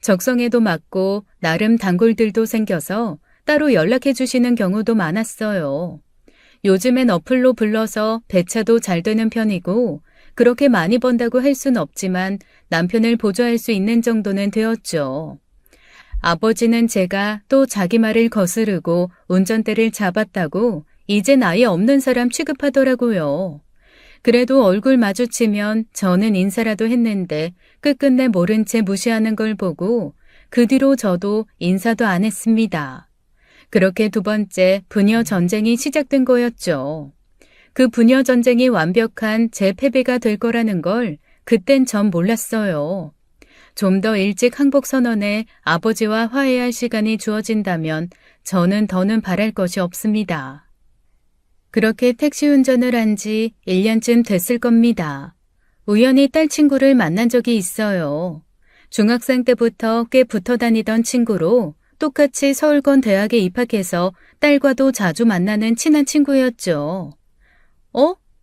적성에도 맞고 나름 단골들도 생겨서 따로 연락해 주시는 경우도 많았어요. 요즘엔 어플로 불러서 배차도 잘 되는 편이고 그렇게 많이 번다고 할 순 없지만 남편을 보조할 수 있는 정도는 되었죠. 아버지는 제가 또 자기 말을 거스르고 운전대를 잡았다고 이젠 아예 없는 사람 취급하더라고요. 그래도 얼굴 마주치면 저는 인사라도 했는데 끝끝내 모른 채 무시하는 걸 보고 그 뒤로 저도 인사도 안 했습니다. 그렇게 두 번째 부녀 전쟁이 시작된 거였죠. 그 부녀 전쟁이 완벽한 제 패배가 될 거라는 걸 그땐 전 몰랐어요. 좀 더 일찍 항복 선언해 아버지와 화해할 시간이 주어진다면 저는 더는 바랄 것이 없습니다. 그렇게 택시 운전을 한 지 1년쯤 됐을 겁니다. 우연히 딸 친구를 만난 적이 있어요. 중학생 때부터 꽤 붙어 다니던 친구로 똑같이 서울권 대학에 입학해서 딸과도 자주 만나는 친한 친구였죠.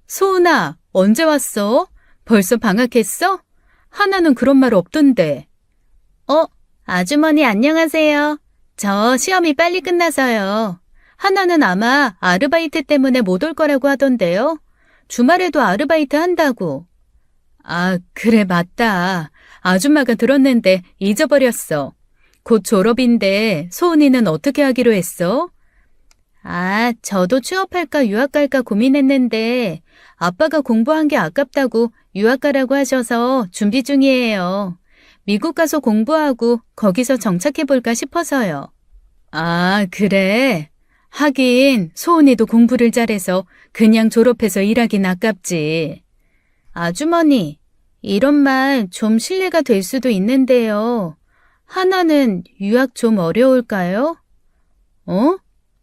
소은아, 언제 왔어? 벌써 방학했어? 하나는 그런 말 없던데. 아주머니 안녕하세요. 저 시험이 빨리 끝나서요. 하나는 아마 아르바이트 때문에 못 올 거라고 하던데요. 주말에도 아르바이트 한다고. 아, 그래 맞다. 아줌마가 들었는데 잊어버렸어. 곧 졸업인데 소은이는 어떻게 하기로 했어? 저도 취업할까 유학 갈까 고민했는데 아빠가 공부한 게 아깝다고 유학 가라고 하셔서 준비 중이에요. 미국 가서 공부하고 거기서 정착해볼까 싶어서요. 아, 그래? 하긴 소은이도 공부를 잘해서 그냥 졸업해서 일하긴 아깝지. 아주머니, 이런 말 좀 실례가 될 수도 있는데요. 하나는 유학 좀 어려울까요? 어?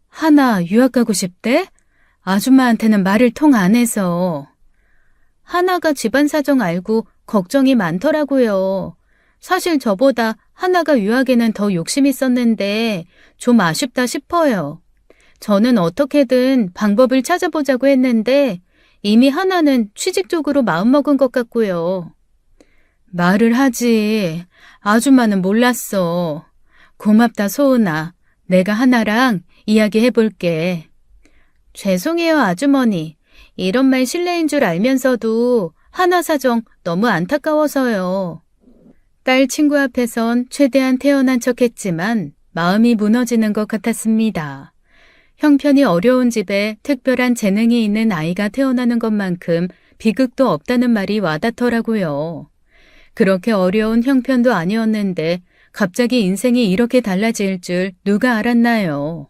하나 유학 가고 싶대? 아줌마한테는 말을 통 안 해서. 하나가 집안 사정 알고 걱정이 많더라고요. 사실 저보다 하나가 유학에는 더 욕심 있었는데 좀 아쉽다 싶어요. 저는 어떻게든 방법을 찾아보자고 했는데 이미 하나는 취직 쪽으로 마음먹은 것 같고요. 말을 하지. 아줌마는 몰랐어. 고맙다, 소은아. 내가 하나랑 이야기해볼게. 죄송해요, 아주머니. 이런 말 실례인 줄 알면서도 하나 사정 너무 안타까워서요. 딸 친구 앞에선 최대한 태연한 척했지만 마음이 무너지는 것 같았습니다. 형편이 어려운 집에 특별한 재능이 있는 아이가 태어나는 것만큼 비극도 없다는 말이 와닿더라고요. 그렇게 어려운 형편도 아니었는데 갑자기 인생이 이렇게 달라질 줄 누가 알았나요?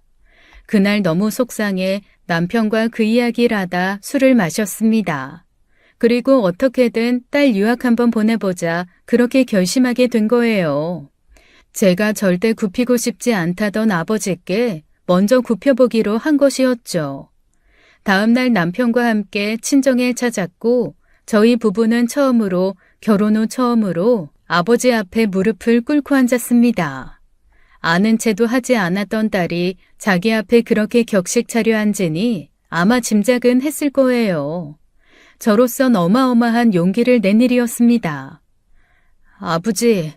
그날 너무 속상해 남편과 그 이야기를 하다 술을 마셨습니다. 그리고 어떻게든 딸 유학 한번 보내보자 그렇게 결심하게 된 거예요. 제가 절대 굽히고 싶지 않다던 아버지께 먼저 굽혀보기로 한 것이었죠. 다음날 남편과 함께 친정에 찾았고 저희 부부는 결혼 후 처음으로 아버지 앞에 무릎을 꿇고 앉았습니다. 아는 체도 하지 않았던 딸이 자기 앞에 그렇게 격식 차려 앉으니 아마 짐작은 했을 거예요. 저로선 어마어마한 용기를 낸 일이었습니다. 아버지,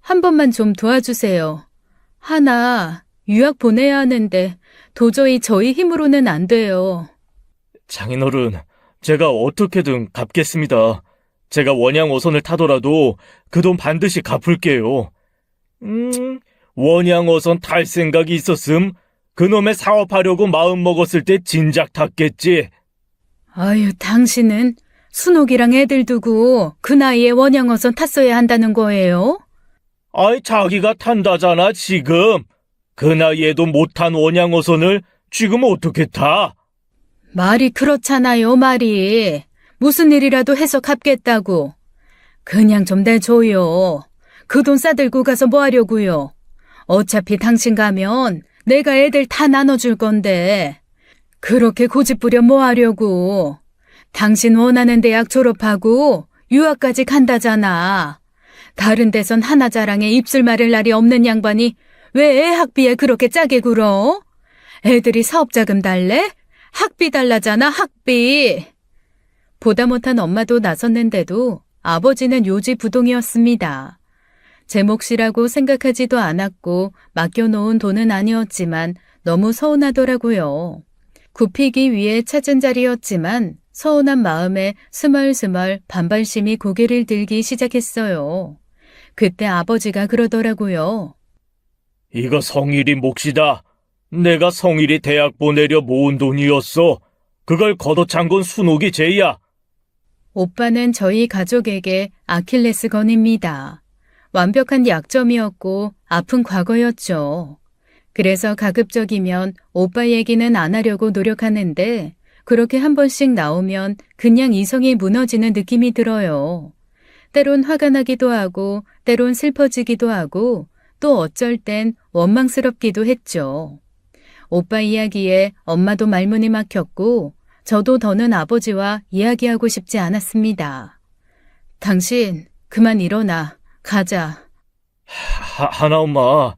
한 번만 좀 도와주세요. 하나 유학 보내야 하는데 도저히 저희 힘으로는 안 돼요. 장인어른, 제가 어떻게든 갚겠습니다. 제가 원양 어선을 타더라도 그 돈 반드시 갚을게요. 원양 어선 탈 생각이 있었음. 그놈의 사업하려고 마음 먹었을 때 진작 탔겠지. 아유, 당신은 순옥이랑 애들 두고 그 나이에 원양어선 탔어야 한다는 거예요? 아이, 자기가 탄다잖아, 지금. 그 나이에도 못탄 원양 어선을 지금 어떻게 타? 말이 그렇잖아요, 말이. 무슨 일이라도 해서 갚겠다고. 그냥 좀 내줘요. 그 돈 싸들고 가서 뭐 하려고요. 어차피 당신 가면 내가 애들 다 나눠줄 건데. 그렇게 고집부려 뭐 하려고. 당신 원하는 대학 졸업하고 유학까지 간다잖아. 다른 데선 하나 자랑에 입술 마를 날이 없는 양반이 왜 애 학비에 그렇게 짜게 굴어? 애들이 사업자금 달래? 학비 달라잖아, 학비. 보다 못한 엄마도 나섰는데도 아버지는 요지부동이었습니다. 제 몫이라고 생각하지도 않았고 맡겨놓은 돈은 아니었지만 너무 서운하더라고요. 굽히기 위해 찾은 자리였지만 서운한 마음에 스멀스멀 반발심이 고개를 들기 시작했어요. 그때 아버지가 그러더라고요. 이거 성일이 몫이다. 내가 성일이 대학 보내려 모은 돈이었어. 그걸 걷어찬 건 순옥이 죄야. 오빠는 저희 가족에게 아킬레스건입니다. 완벽한 약점이었고 아픈 과거였죠. 그래서 가급적이면 오빠 얘기는 안 하려고 노력하는데 그렇게 한 번씩 나오면 그냥 이성이 무너지는 느낌이 들어요. 때론 화가 나기도 하고 때론 슬퍼지기도 하고 또 어쩔 땐 원망스럽기도 했죠. 오빠 이야기에 엄마도 말문이 막혔고 저도 더는 아버지와 이야기하고 싶지 않았습니다. 당신 그만 일어나. 가자. 하나 엄마,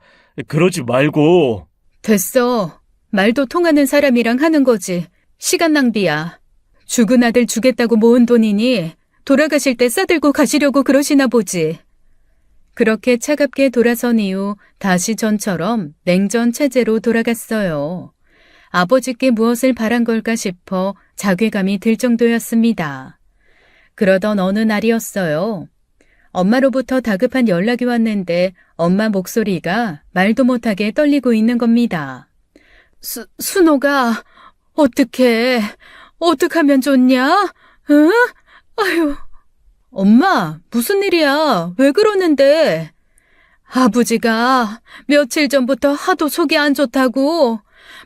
그러지 말고. 됐어. 말도 통하는 사람이랑 하는 거지. 시간 낭비야. 죽은 아들 주겠다고 모은 돈이니 돌아가실 때 싸들고 가시려고 그러시나 보지. 그렇게 차갑게 돌아선 이후 다시 전처럼 냉전 체제로 돌아갔어요. 아버지께 무엇을 바란 걸까 싶어 자괴감이 들 정도였습니다. 그러던 어느 날이었어요. 엄마로부터 다급한 연락이 왔는데 엄마 목소리가 말도 못하게 떨리고 있는 겁니다. 순호가 어떡하면 좋냐? 응? 아유. 엄마, 무슨 일이야? 왜 그러는데? 아버지가 며칠 전부터 하도 속이 안 좋다고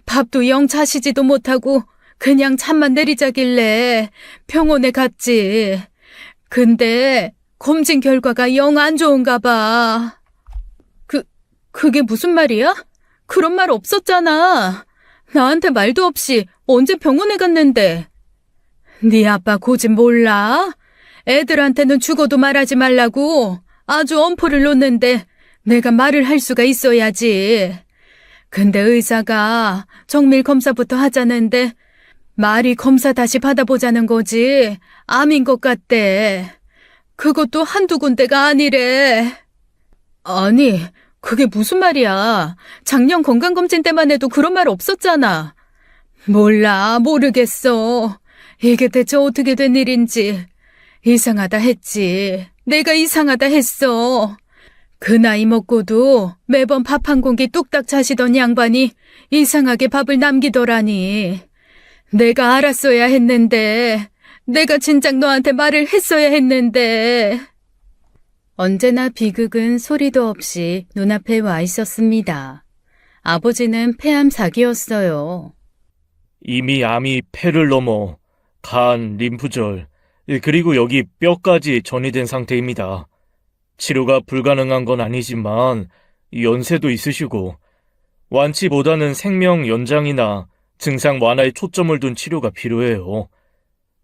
밥도 영 자시지도 못하고 그냥 잠만 내리자길래 병원에 갔지. 근데 검진 결과가 영 안 좋은가 봐. 그게 무슨 말이야? 그런 말 없었잖아. 나한테 말도 없이 언제 병원에 갔는데. 네 아빠 고집 몰라? 애들한테는 죽어도 말하지 말라고 아주 엄포를 놓는데 내가 말을 할 수가 있어야지. 근데 의사가 정밀 검사부터 하자는데 말이 검사 다시 받아보자는 거지. 암인 것 같대. 그것도 한두 군데가 아니래. 아니, 그게 무슨 말이야. 작년 건강검진 때만 해도 그런 말 없었잖아. 몰라, 모르겠어. 이게 대체 어떻게 된 일인지. 이상하다 했지. 내가 이상하다 했어. 그 나이 먹고도 매번 밥 한 공기 뚝딱 자시던 양반이 이상하게 밥을 남기더라니. 내가 알았어야 했는데, 내가 진작 너한테 말을 했어야 했는데. 언제나 비극은 소리도 없이 눈앞에 와 있었습니다. 아버지는 폐암 4기였어요. 이미 암이 폐를 넘어 간, 림프절, 그리고 여기 뼈까지 전이된 상태입니다. 치료가 불가능한 건 아니지만 연세도 있으시고 완치보다는 생명 연장이나 증상 완화에 초점을 둔 치료가 필요해요.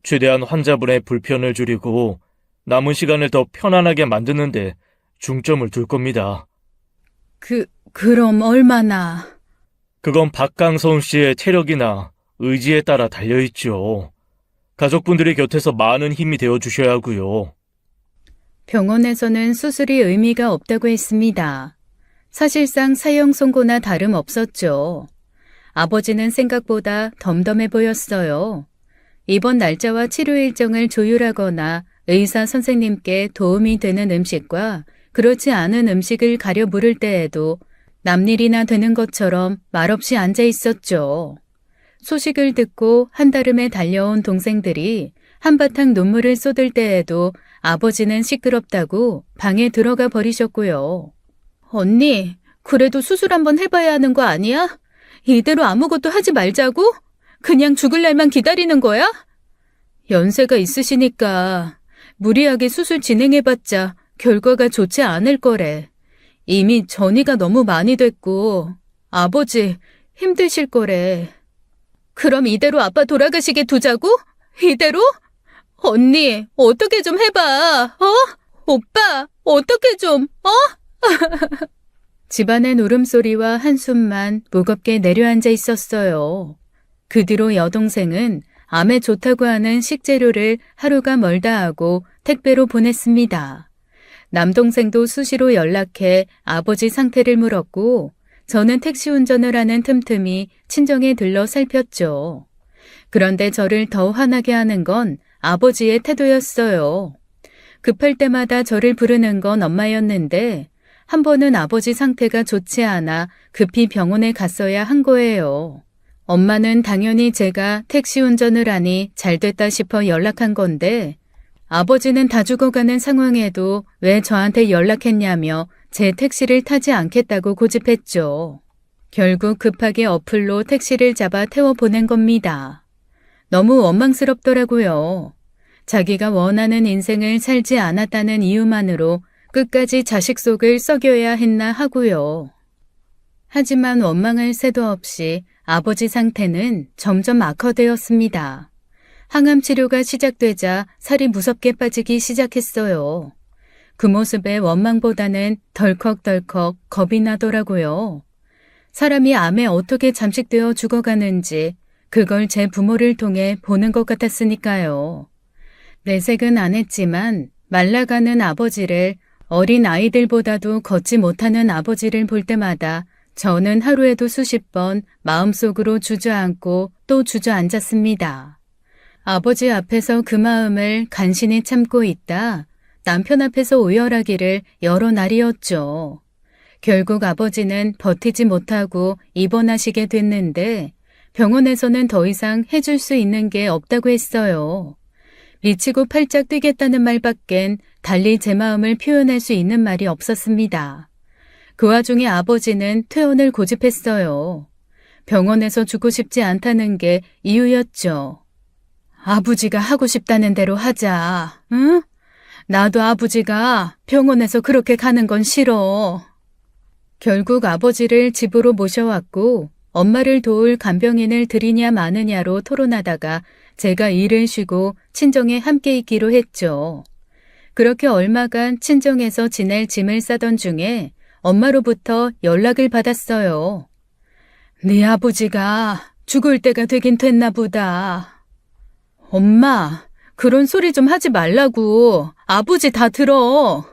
최대한 환자분의 불편을 줄이고 남은 시간을 더 편안하게 만드는데 중점을 둘 겁니다. 그럼 얼마나? 그건 박강선 씨의 체력이나 의지에 따라 달려있죠. 가족분들이 곁에서 많은 힘이 되어주셔야 하고요. 병원에서는 수술이 의미가 없다고 했습니다. 사실상 사형 선고나 다름없었죠. 아버지는 생각보다 덤덤해 보였어요. 이번 날짜와 치료 일정을 조율하거나 의사 선생님께 도움이 되는 음식과 그렇지 않은 음식을 가려 물을 때에도 남일이나 되는 것처럼 말없이 앉아 있었죠. 소식을 듣고 한달음에 달려온 동생들이 한바탕 눈물을 쏟을 때에도 아버지는 시끄럽다고 방에 들어가 버리셨고요. 언니, 그래도 수술 한번 해봐야 하는 거 아니야? 이대로 아무것도 하지 말자고? 그냥 죽을 날만 기다리는 거야? 연세가 있으시니까 무리하게 수술 진행해봤자 결과가 좋지 않을 거래. 이미 전이가 너무 많이 됐고 아버지 힘드실 거래. 그럼 이대로 아빠 돌아가시게 두자고? 이대로? 언니, 어떻게 좀 해봐. 오빠, 어떻게 좀, 집안의 울음소리와 한숨만 무겁게 내려앉아 있었어요. 그 뒤로 여동생은 암에 좋다고 하는 식재료를 하루가 멀다 하고 택배로 보냈습니다. 남동생도 수시로 연락해 아버지 상태를 물었고 저는 택시 운전을 하는 틈틈이 친정에 들러 살폈죠. 그런데 저를 더 화나게 하는 건 아버지의 태도였어요. 급할 때마다 저를 부르는 건 엄마였는데 한 번은 아버지 상태가 좋지 않아 급히 병원에 갔어야 한 거예요. 엄마는 당연히 제가 택시 운전을 하니 잘됐다 싶어 연락한 건데 아버지는 다 죽어가는 상황에도 왜 저한테 연락했냐며 제 택시를 타지 않겠다고 고집했죠. 결국 급하게 어플로 택시를 잡아 태워보낸 겁니다. 너무 원망스럽더라고요. 자기가 원하는 인생을 살지 않았다는 이유만으로 끝까지 자식 속을 썩여야 했나 하고요. 하지만 원망할 새도 없이 아버지 상태는 점점 악화되었습니다. 항암 치료가 시작되자 살이 무섭게 빠지기 시작했어요. 그 모습에 원망보다는 덜컥덜컥 겁이 나더라고요. 사람이 암에 어떻게 잠식되어 죽어가는지 그걸 제 부모를 통해 보는 것 같았으니까요. 내색은 안 했지만 말라가는 아버지를 어린 아이들보다도 걷지 못하는 아버지를 볼 때마다 저는 하루에도 수십 번 마음속으로 주저앉고 또 주저앉았습니다. 아버지 앞에서 그 마음을 간신히 참고 있다 남편 앞에서 오열하기를 여러 날이었죠. 결국 아버지는 버티지 못하고 입원하시게 됐는데 병원에서는 더 이상 해줄 수 있는 게 없다고 했어요. 미치고 팔짝 뛰겠다는 말밖엔 달리 제 마음을 표현할 수 있는 말이 없었습니다. 그 와중에 아버지는 퇴원을 고집했어요. 병원에서 죽고 싶지 않다는 게 이유였죠. 아버지가 하고 싶다는 대로 하자, 응? 나도 아버지가 병원에서 그렇게 가는 건 싫어. 결국 아버지를 집으로 모셔왔고 엄마를 도울 간병인을 들이냐 마느냐로 토론하다가 제가 일을 쉬고 친정에 함께 있기로 했죠. 그렇게 얼마간 친정에서 지낼 짐을 싸던 중에 엄마로부터 연락을 받았어요. 네 아버지가 죽을 때가 되긴 됐나 보다. 엄마, 그런 소리 좀 하지 말라고. 아버지 다 들어.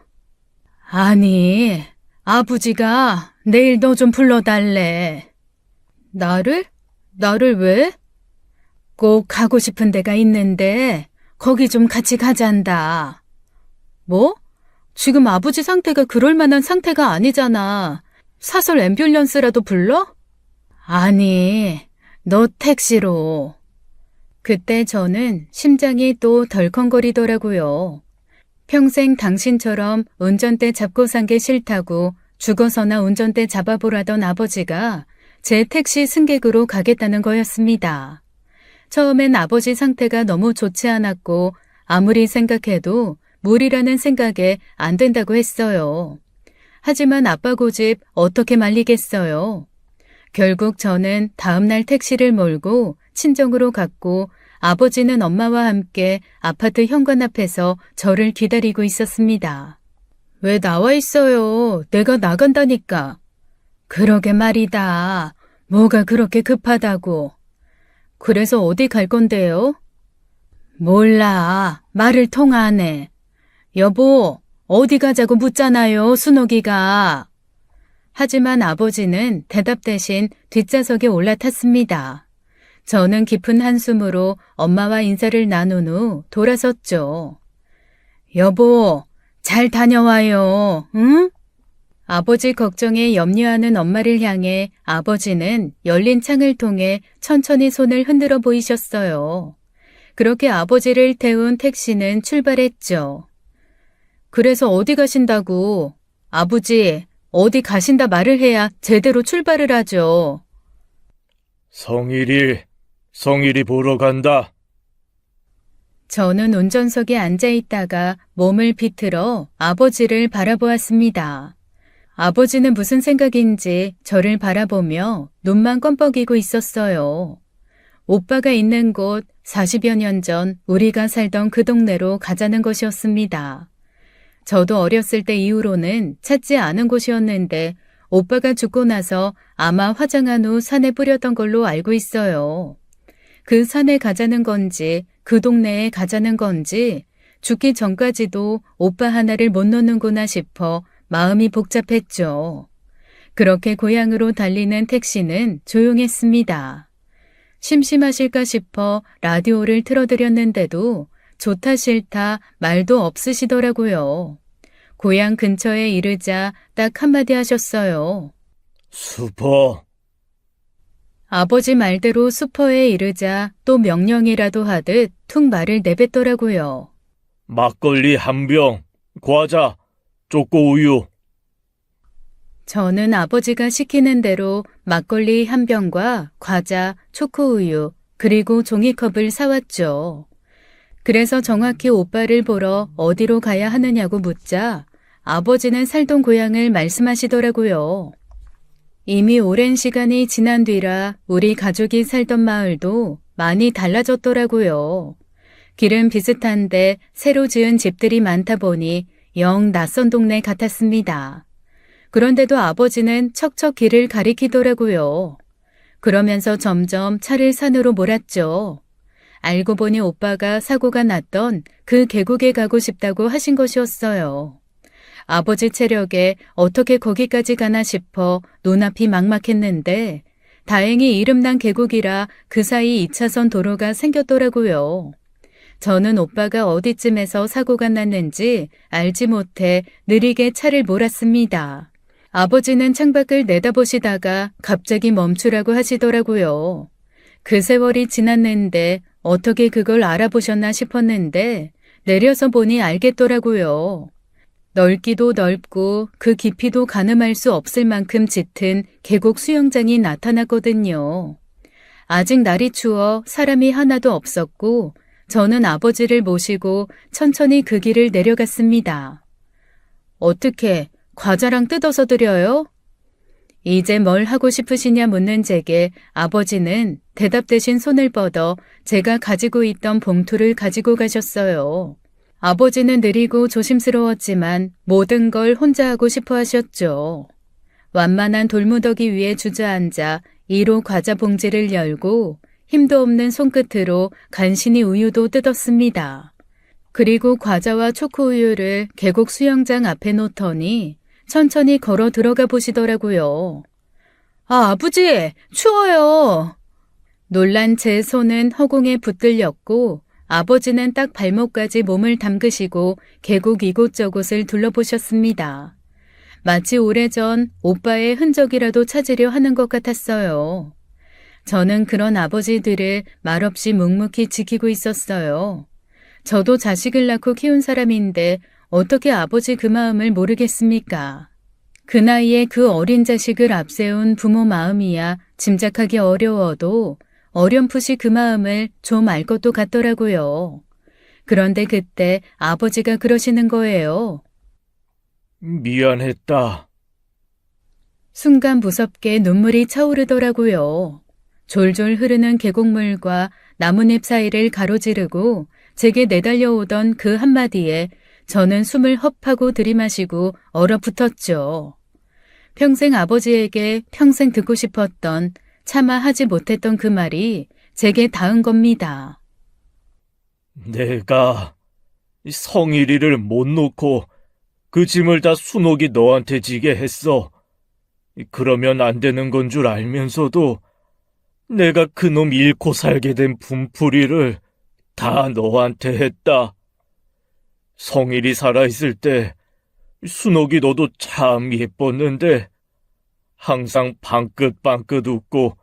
아니, 아버지가 내일 너 좀 불러달래. 나를? 나를 왜? 꼭 가고 싶은 데가 있는데 거기 좀 같이 가잔다. 뭐? 지금 아버지 상태가 그럴 만한 상태가 아니잖아. 사설 앰뷸런스라도 불러? 아니, 너 택시로. 그때 저는 심장이 또 덜컹거리더라고요. 평생 당신처럼 운전대 잡고 산 게 싫다고 죽어서나 운전대 잡아보라던 아버지가 제 택시 승객으로 가겠다는 거였습니다. 처음엔 아버지 상태가 너무 좋지 않았고 아무리 생각해도 무리라는 생각에 안 된다고 했어요. 하지만 아빠 고집 어떻게 말리겠어요. 결국 저는 다음날 택시를 몰고 친정으로 갔고 아버지는 엄마와 함께 아파트 현관 앞에서 저를 기다리고 있었습니다. 왜 나와 있어요? 내가 나간다니까. 그러게 말이다. 뭐가 그렇게 급하다고. 그래서 어디 갈 건데요? 몰라. 말을 통하네. 여보, 어디 가자고 묻잖아요, 순옥이가. 하지만 아버지는 대답 대신 뒷좌석에 올라탔습니다. 저는 깊은 한숨으로 엄마와 인사를 나눈 후 돌아섰죠. 여보, 잘 다녀와요, 응? 아버지 걱정에 염려하는 엄마를 향해 아버지는 열린 창을 통해 천천히 손을 흔들어 보이셨어요. 그렇게 아버지를 태운 택시는 출발했죠. 그래서 어디 가신다고? 아버지, 어디 가신다 말을 해야 제대로 출발을 하죠. 성일이 보러 간다. 저는 운전석에 앉아 있다가 몸을 비틀어 아버지를 바라보았습니다. 아버지는 무슨 생각인지 저를 바라보며 눈만 껌뻑이고 있었어요. 오빠가 있는 곳 40여 년 전 우리가 살던 그 동네로 가자는 것이었습니다. 저도 어렸을 때 이후로는 찾지 않은 곳이었는데 오빠가 죽고 나서 아마 화장한 후 산에 뿌렸던 걸로 알고 있어요. 그 산에 가자는 건지 그 동네에 가자는 건지 죽기 전까지도 오빠 하나를 못 놓는구나 싶어 마음이 복잡했죠. 그렇게 고향으로 달리는 택시는 조용했습니다. 심심하실까 싶어 라디오를 틀어드렸는데도 좋다 싫다 말도 없으시더라고요. 고향 근처에 이르자 딱 한마디 하셨어요. 슈퍼. 아버지 말대로 슈퍼에 이르자 또 명령이라도 하듯 툭 말을 내뱉더라고요. 막걸리 한 병, 과자, 초코 우유. 저는 아버지가 시키는 대로 막걸리 한 병과 과자, 초코우유, 그리고 종이컵을 사왔죠. 그래서 정확히 오빠를 보러 어디로 가야 하느냐고 묻자 아버지는 살던 고향을 말씀하시더라고요. 이미 오랜 시간이 지난 뒤라 우리 가족이 살던 마을도 많이 달라졌더라고요. 길은 비슷한데 새로 지은 집들이 많다 보니 영 낯선 동네 같았습니다. 그런데도 아버지는 척척 길을 가리키더라고요. 그러면서 점점 차를 산으로 몰았죠. 알고 보니 오빠가 사고가 났던 그 계곡에 가고 싶다고 하신 것이었어요. 아버지 체력에 어떻게 거기까지 가나 싶어 눈앞이 막막했는데 다행히 이름난 계곡이라 그 사이 2차선 도로가 생겼더라고요. 저는 오빠가 어디쯤에서 사고가 났는지 알지 못해 느리게 차를 몰았습니다. 아버지는 창밖을 내다보시다가 갑자기 멈추라고 하시더라고요. 그 세월이 지났는데 어떻게 그걸 알아보셨나 싶었는데 내려서 보니 알겠더라고요. 넓기도 넓고 그 깊이도 가늠할 수 없을 만큼 짙은 계곡 수영장이 나타났거든요. 아직 날이 추워 사람이 하나도 없었고 저는 아버지를 모시고 천천히 그 길을 내려갔습니다. 어떻게 과자랑 뜯어서 드려요? 이제 뭘 하고 싶으시냐 묻는 제게 아버지는 대답 대신 손을 뻗어 제가 가지고 있던 봉투를 가지고 가셨어요. 아버지는 느리고 조심스러웠지만 모든 걸 혼자 하고 싶어 하셨죠. 완만한 돌무더기 위에 주저앉아 2로 과자 봉지를 열고 힘도 없는 손끝으로 간신히 우유도 뜯었습니다. 그리고 과자와 초코우유를 계곡 수영장 앞에 놓더니 천천히 걸어 들어가 보시더라고요. 아, 아버지, 추워요. 놀란 제 손은 허공에 붙들렸고 아버지는 딱 발목까지 몸을 담그시고 계곡 이곳저곳을 둘러보셨습니다. 마치 오래전 오빠의 흔적이라도 찾으려 하는 것 같았어요. 저는 그런 아버지들을 말없이 묵묵히 지키고 있었어요. 저도 자식을 낳고 키운 사람인데 어떻게 아버지 그 마음을 모르겠습니까? 그 나이에 그 어린 자식을 앞세운 부모 마음이야 짐작하기 어려워도 어렴풋이 그 마음을 좀 알 것도 같더라고요. 그런데 그때 아버지가 그러시는 거예요. 미안했다. 순간 무섭게 눈물이 차오르더라고요. 졸졸 흐르는 계곡물과 나뭇잎 사이를 가로지르고 제게 내달려오던 그 한마디에 저는 숨을 헙하고 들이마시고 얼어붙었죠. 평생 아버지에게 평생 듣고 싶었던 차마 하지 못했던 그 말이 제게 닿은 겁니다. 내가 성일이를 못 놓고 그 짐을 다 순옥이 너한테 지게 했어. 그러면 안 되는 건 줄 알면서도 내가 그놈 잃고 살게 된 분풀이를 다 너한테 했다. 성일이 살아있을 때 순옥이 너도 참 예뻤는데 항상 방긋방긋 웃고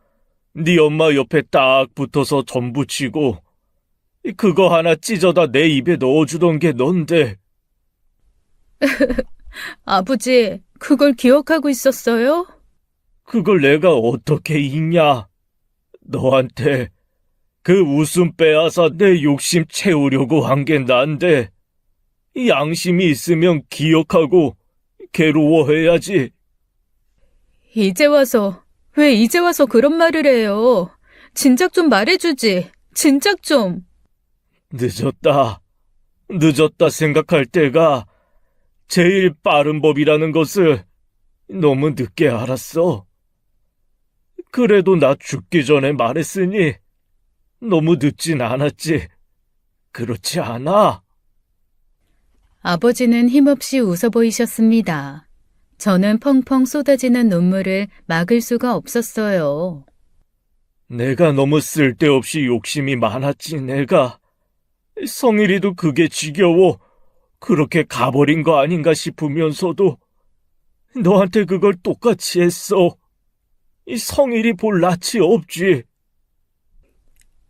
네 엄마 옆에 딱 붙어서 전부치고 그거 하나 찢어다 내 입에 넣어주던 게 넌데. 아버지, 그걸 기억하고 있었어요? 그걸 내가 어떻게 잊냐. 너한테 그 웃음 빼앗아 내 욕심 채우려고 한 게 난데 양심이 있으면 기억하고 괴로워해야지. 왜 이제 와서 그런 말을 해요? 진작 좀 말해주지. 진작 좀. 늦었다. 늦었다 생각할 때가 제일 빠른 법이라는 것을 너무 늦게 알았어. 그래도 나 죽기 전에 말했으니 너무 늦진 않았지. 그렇지 않아? 아버지는 힘없이 웃어 보이셨습니다. 저는 펑펑 쏟아지는 눈물을 막을 수가 없었어요. 내가 너무 쓸데없이 욕심이 많았지, 내가. 성일이도 그게 지겨워 그렇게 가버린 거 아닌가 싶으면서도 너한테 그걸 똑같이 했어. 이 성일이 볼 낯이 없지.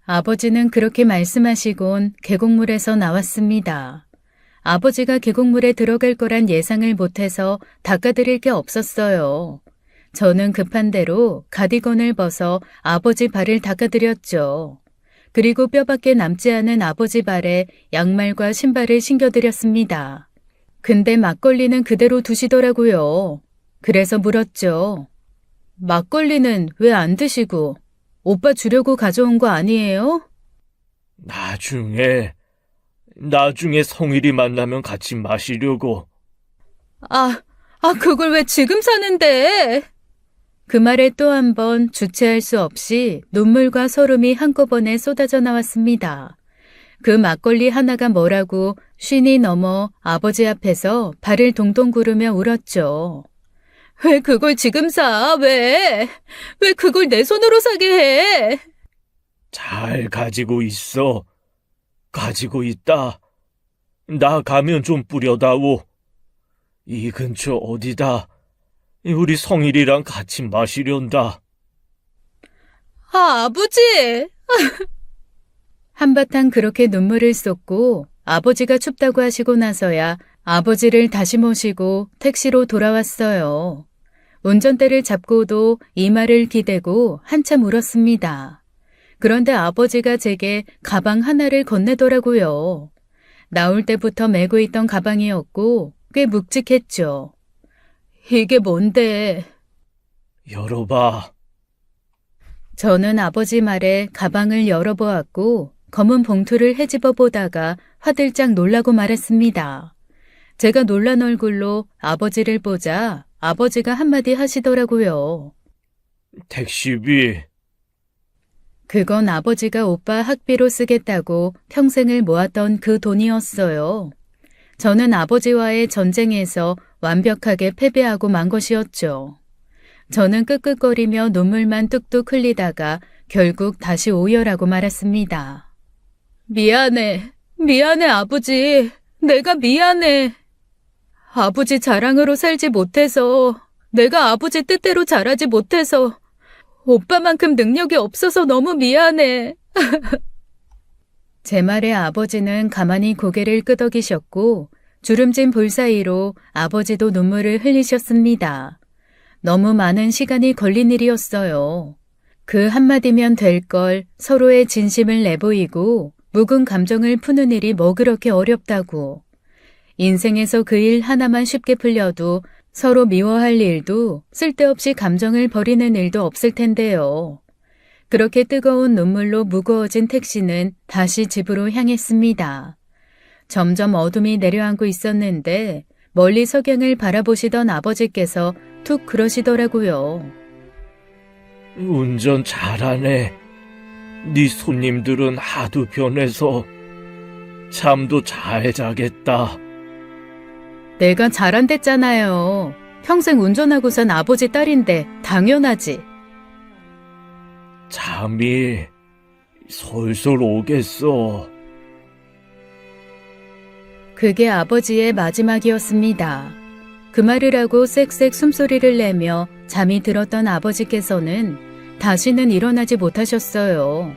아버지는 그렇게 말씀하시곤 계곡물에서 나왔습니다. 아버지가 계곡물에 들어갈 거란 예상을 못해서 닦아드릴 게 없었어요. 저는 급한 대로 가디건을 벗어 아버지 발을 닦아드렸죠. 그리고 뼈밖에 남지 않은 아버지 발에 양말과 신발을 신겨드렸습니다. 근데 막걸리는 그대로 두시더라고요. 그래서 물었죠. 막걸리는 왜 안 드시고 오빠 주려고 가져온 거 아니에요? 나중에 성일이 만나면 같이 마시려고. 그걸 왜 지금 사는데? 그 말에 또 한 번 주체할 수 없이 눈물과 서름이 한꺼번에 쏟아져 나왔습니다. 그 막걸리 하나가 뭐라고 쉰이 넘어 아버지 앞에서 발을 동동 구르며 울었죠. 왜 그걸 지금 사? 왜 그걸 내 손으로 사게 해? 잘 가지고 있어. 가지고 있다. 나 가면 좀 뿌려다오. 이 근처 어디다. 우리 성일이랑 같이 마시련다. 아버지! 한바탕 그렇게 눈물을 쏟고 아버지가 춥다고 하시고 나서야 아버지를 다시 모시고 택시로 돌아왔어요. 운전대를 잡고도 이마를 기대고 한참 울었습니다. 그런데 아버지가 제게 가방 하나를 건네더라고요. 나올 때부터 메고 있던 가방이었고 꽤 묵직했죠. 이게 뭔데? 열어봐. 저는 아버지 말에 가방을 열어보았고 검은 봉투를 헤집어 보다가 화들짝 놀라고 말했습니다. 제가 놀란 얼굴로 아버지를 보자 아버지가 한마디 하시더라고요. 택시비. 그건 아버지가 오빠 학비로 쓰겠다고 평생을 모았던 그 돈이었어요. 저는 아버지와의 전쟁에서 완벽하게 패배하고 만 것이었죠. 저는 끄끄거리며 눈물만 뚝뚝 흘리다가 결국 다시 오열하고 말았습니다. 미안해. 미안해, 아버지. 내가 미안해. 아버지 자랑으로 살지 못해서, 내가 아버지 뜻대로 자라지 못해서, 오빠만큼 능력이 없어서 너무 미안해. 제 말에 아버지는 가만히 고개를 끄덕이셨고 주름진 볼 사이로 아버지도 눈물을 흘리셨습니다. 너무 많은 시간이 걸린 일이었어요. 그 한마디면 될 걸 서로의 진심을 내보이고 묵은 감정을 푸는 일이 뭐 그렇게 어렵다고. 인생에서 그 일 하나만 쉽게 풀려도 서로 미워할 일도 쓸데없이 감정을 버리는 일도 없을 텐데요. 그렇게 뜨거운 눈물로 무거워진 택시는 다시 집으로 향했습니다. 점점 어둠이 내려앉고 있었는데 멀리 석양을 바라보시던 아버지께서 툭 그러시더라고요. 운전 잘하네. 네 손님들은 하도 변해서 잠도 잘 자겠다. 내가 잘한댔잖아요. 평생 운전하고 산 아버지 딸인데 당연하지. 잠이 솔솔 오겠어. 그게 아버지의 마지막이었습니다. 그 말을 하고 쌕쌕 숨소리를 내며 잠이 들었던 아버지께서는 다시는 일어나지 못하셨어요.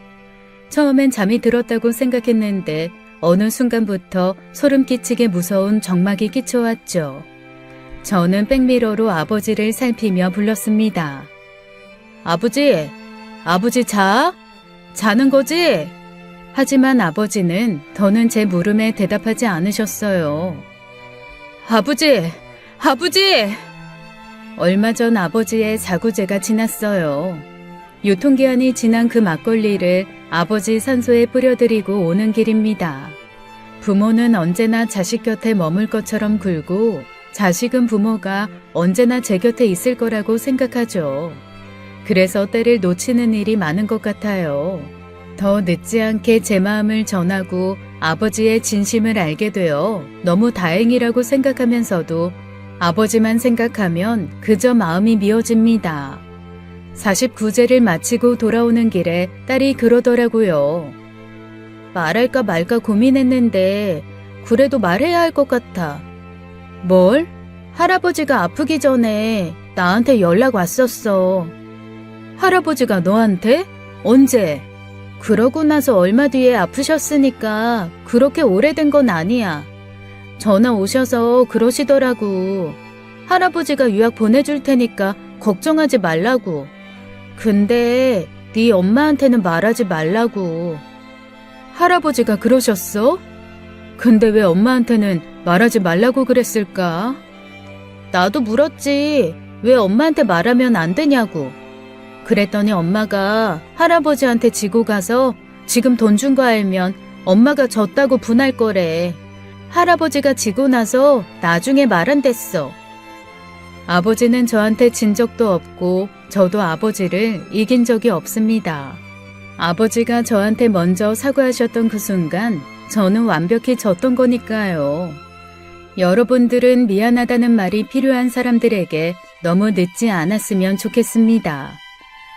처음엔 잠이 들었다고 생각했는데 어느 순간부터 소름 끼치게 무서운 정막이 끼쳐왔죠. 저는 백미러로 아버지를 살피며 불렀습니다. 아버지, 아버지 자? 자는 거지? 하지만 아버지는 더는 제 물음에 대답하지 않으셨어요. 아버지, 아버지! 얼마 전 아버지의 자구제가 지났어요. 유통기한이 지난 그 막걸리를 아버지 산소에 뿌려드리고 오는 길입니다. 부모는 언제나 자식 곁에 머물 것처럼 굴고 자식은 부모가 언제나 제 곁에 있을 거라고 생각하죠. 그래서 때를 놓치는 일이 많은 것 같아요. 더 늦지 않게 제 마음을 전하고 아버지의 진심을 알게 되어 너무 다행이라고 생각하면서도 아버지만 생각하면 그저 마음이 미어집니다. 49제를 마치고 돌아오는 길에 딸이 그러더라고요. 말할까 말까 고민했는데 그래도 말해야 할 것 같아. 뭘? 할아버지가 아프기 전에 나한테 연락 왔었어. 할아버지가 너한테? 언제? 그러고 나서 얼마 뒤에 아프셨으니까 그렇게 오래된 건 아니야. 전화 오셔서 그러시더라고. 할아버지가 유약 보내줄 테니까 걱정하지 말라고. 근데 네 엄마한테는 말하지 말라고. 할아버지가 그러셨어? 근데 왜 엄마한테는 말하지 말라고 그랬을까? 나도 물었지. 왜 엄마한테 말하면 안 되냐고. 그랬더니 엄마가 할아버지한테 지고 가서 지금 돈 준 거 알면 엄마가 졌다고 분할 거래. 할아버지가 지고 나서 나중에 말한댔어. 아버지는 저한테 진 적도 없고 저도 아버지를 이긴 적이 없습니다. 아버지가 저한테 먼저 사과하셨던 그 순간 저는 완벽히 졌던 거니까요. 여러분들은 미안하다는 말이 필요한 사람들에게 너무 늦지 않았으면 좋겠습니다.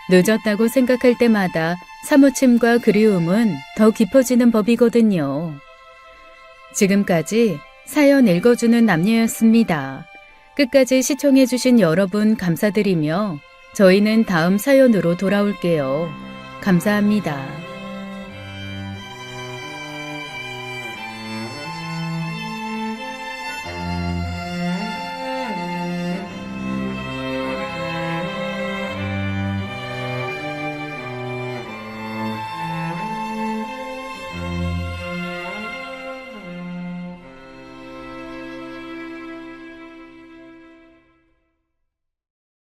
늦었다고 생각할 때마다 사무침과 그리움은 더 깊어지는 법이거든요. 지금까지 사연 읽어주는 남녀였습니다. 끝까지 시청해주신 여러분 감사드리며 저희는 다음 사연으로 돌아올게요. 감사합니다.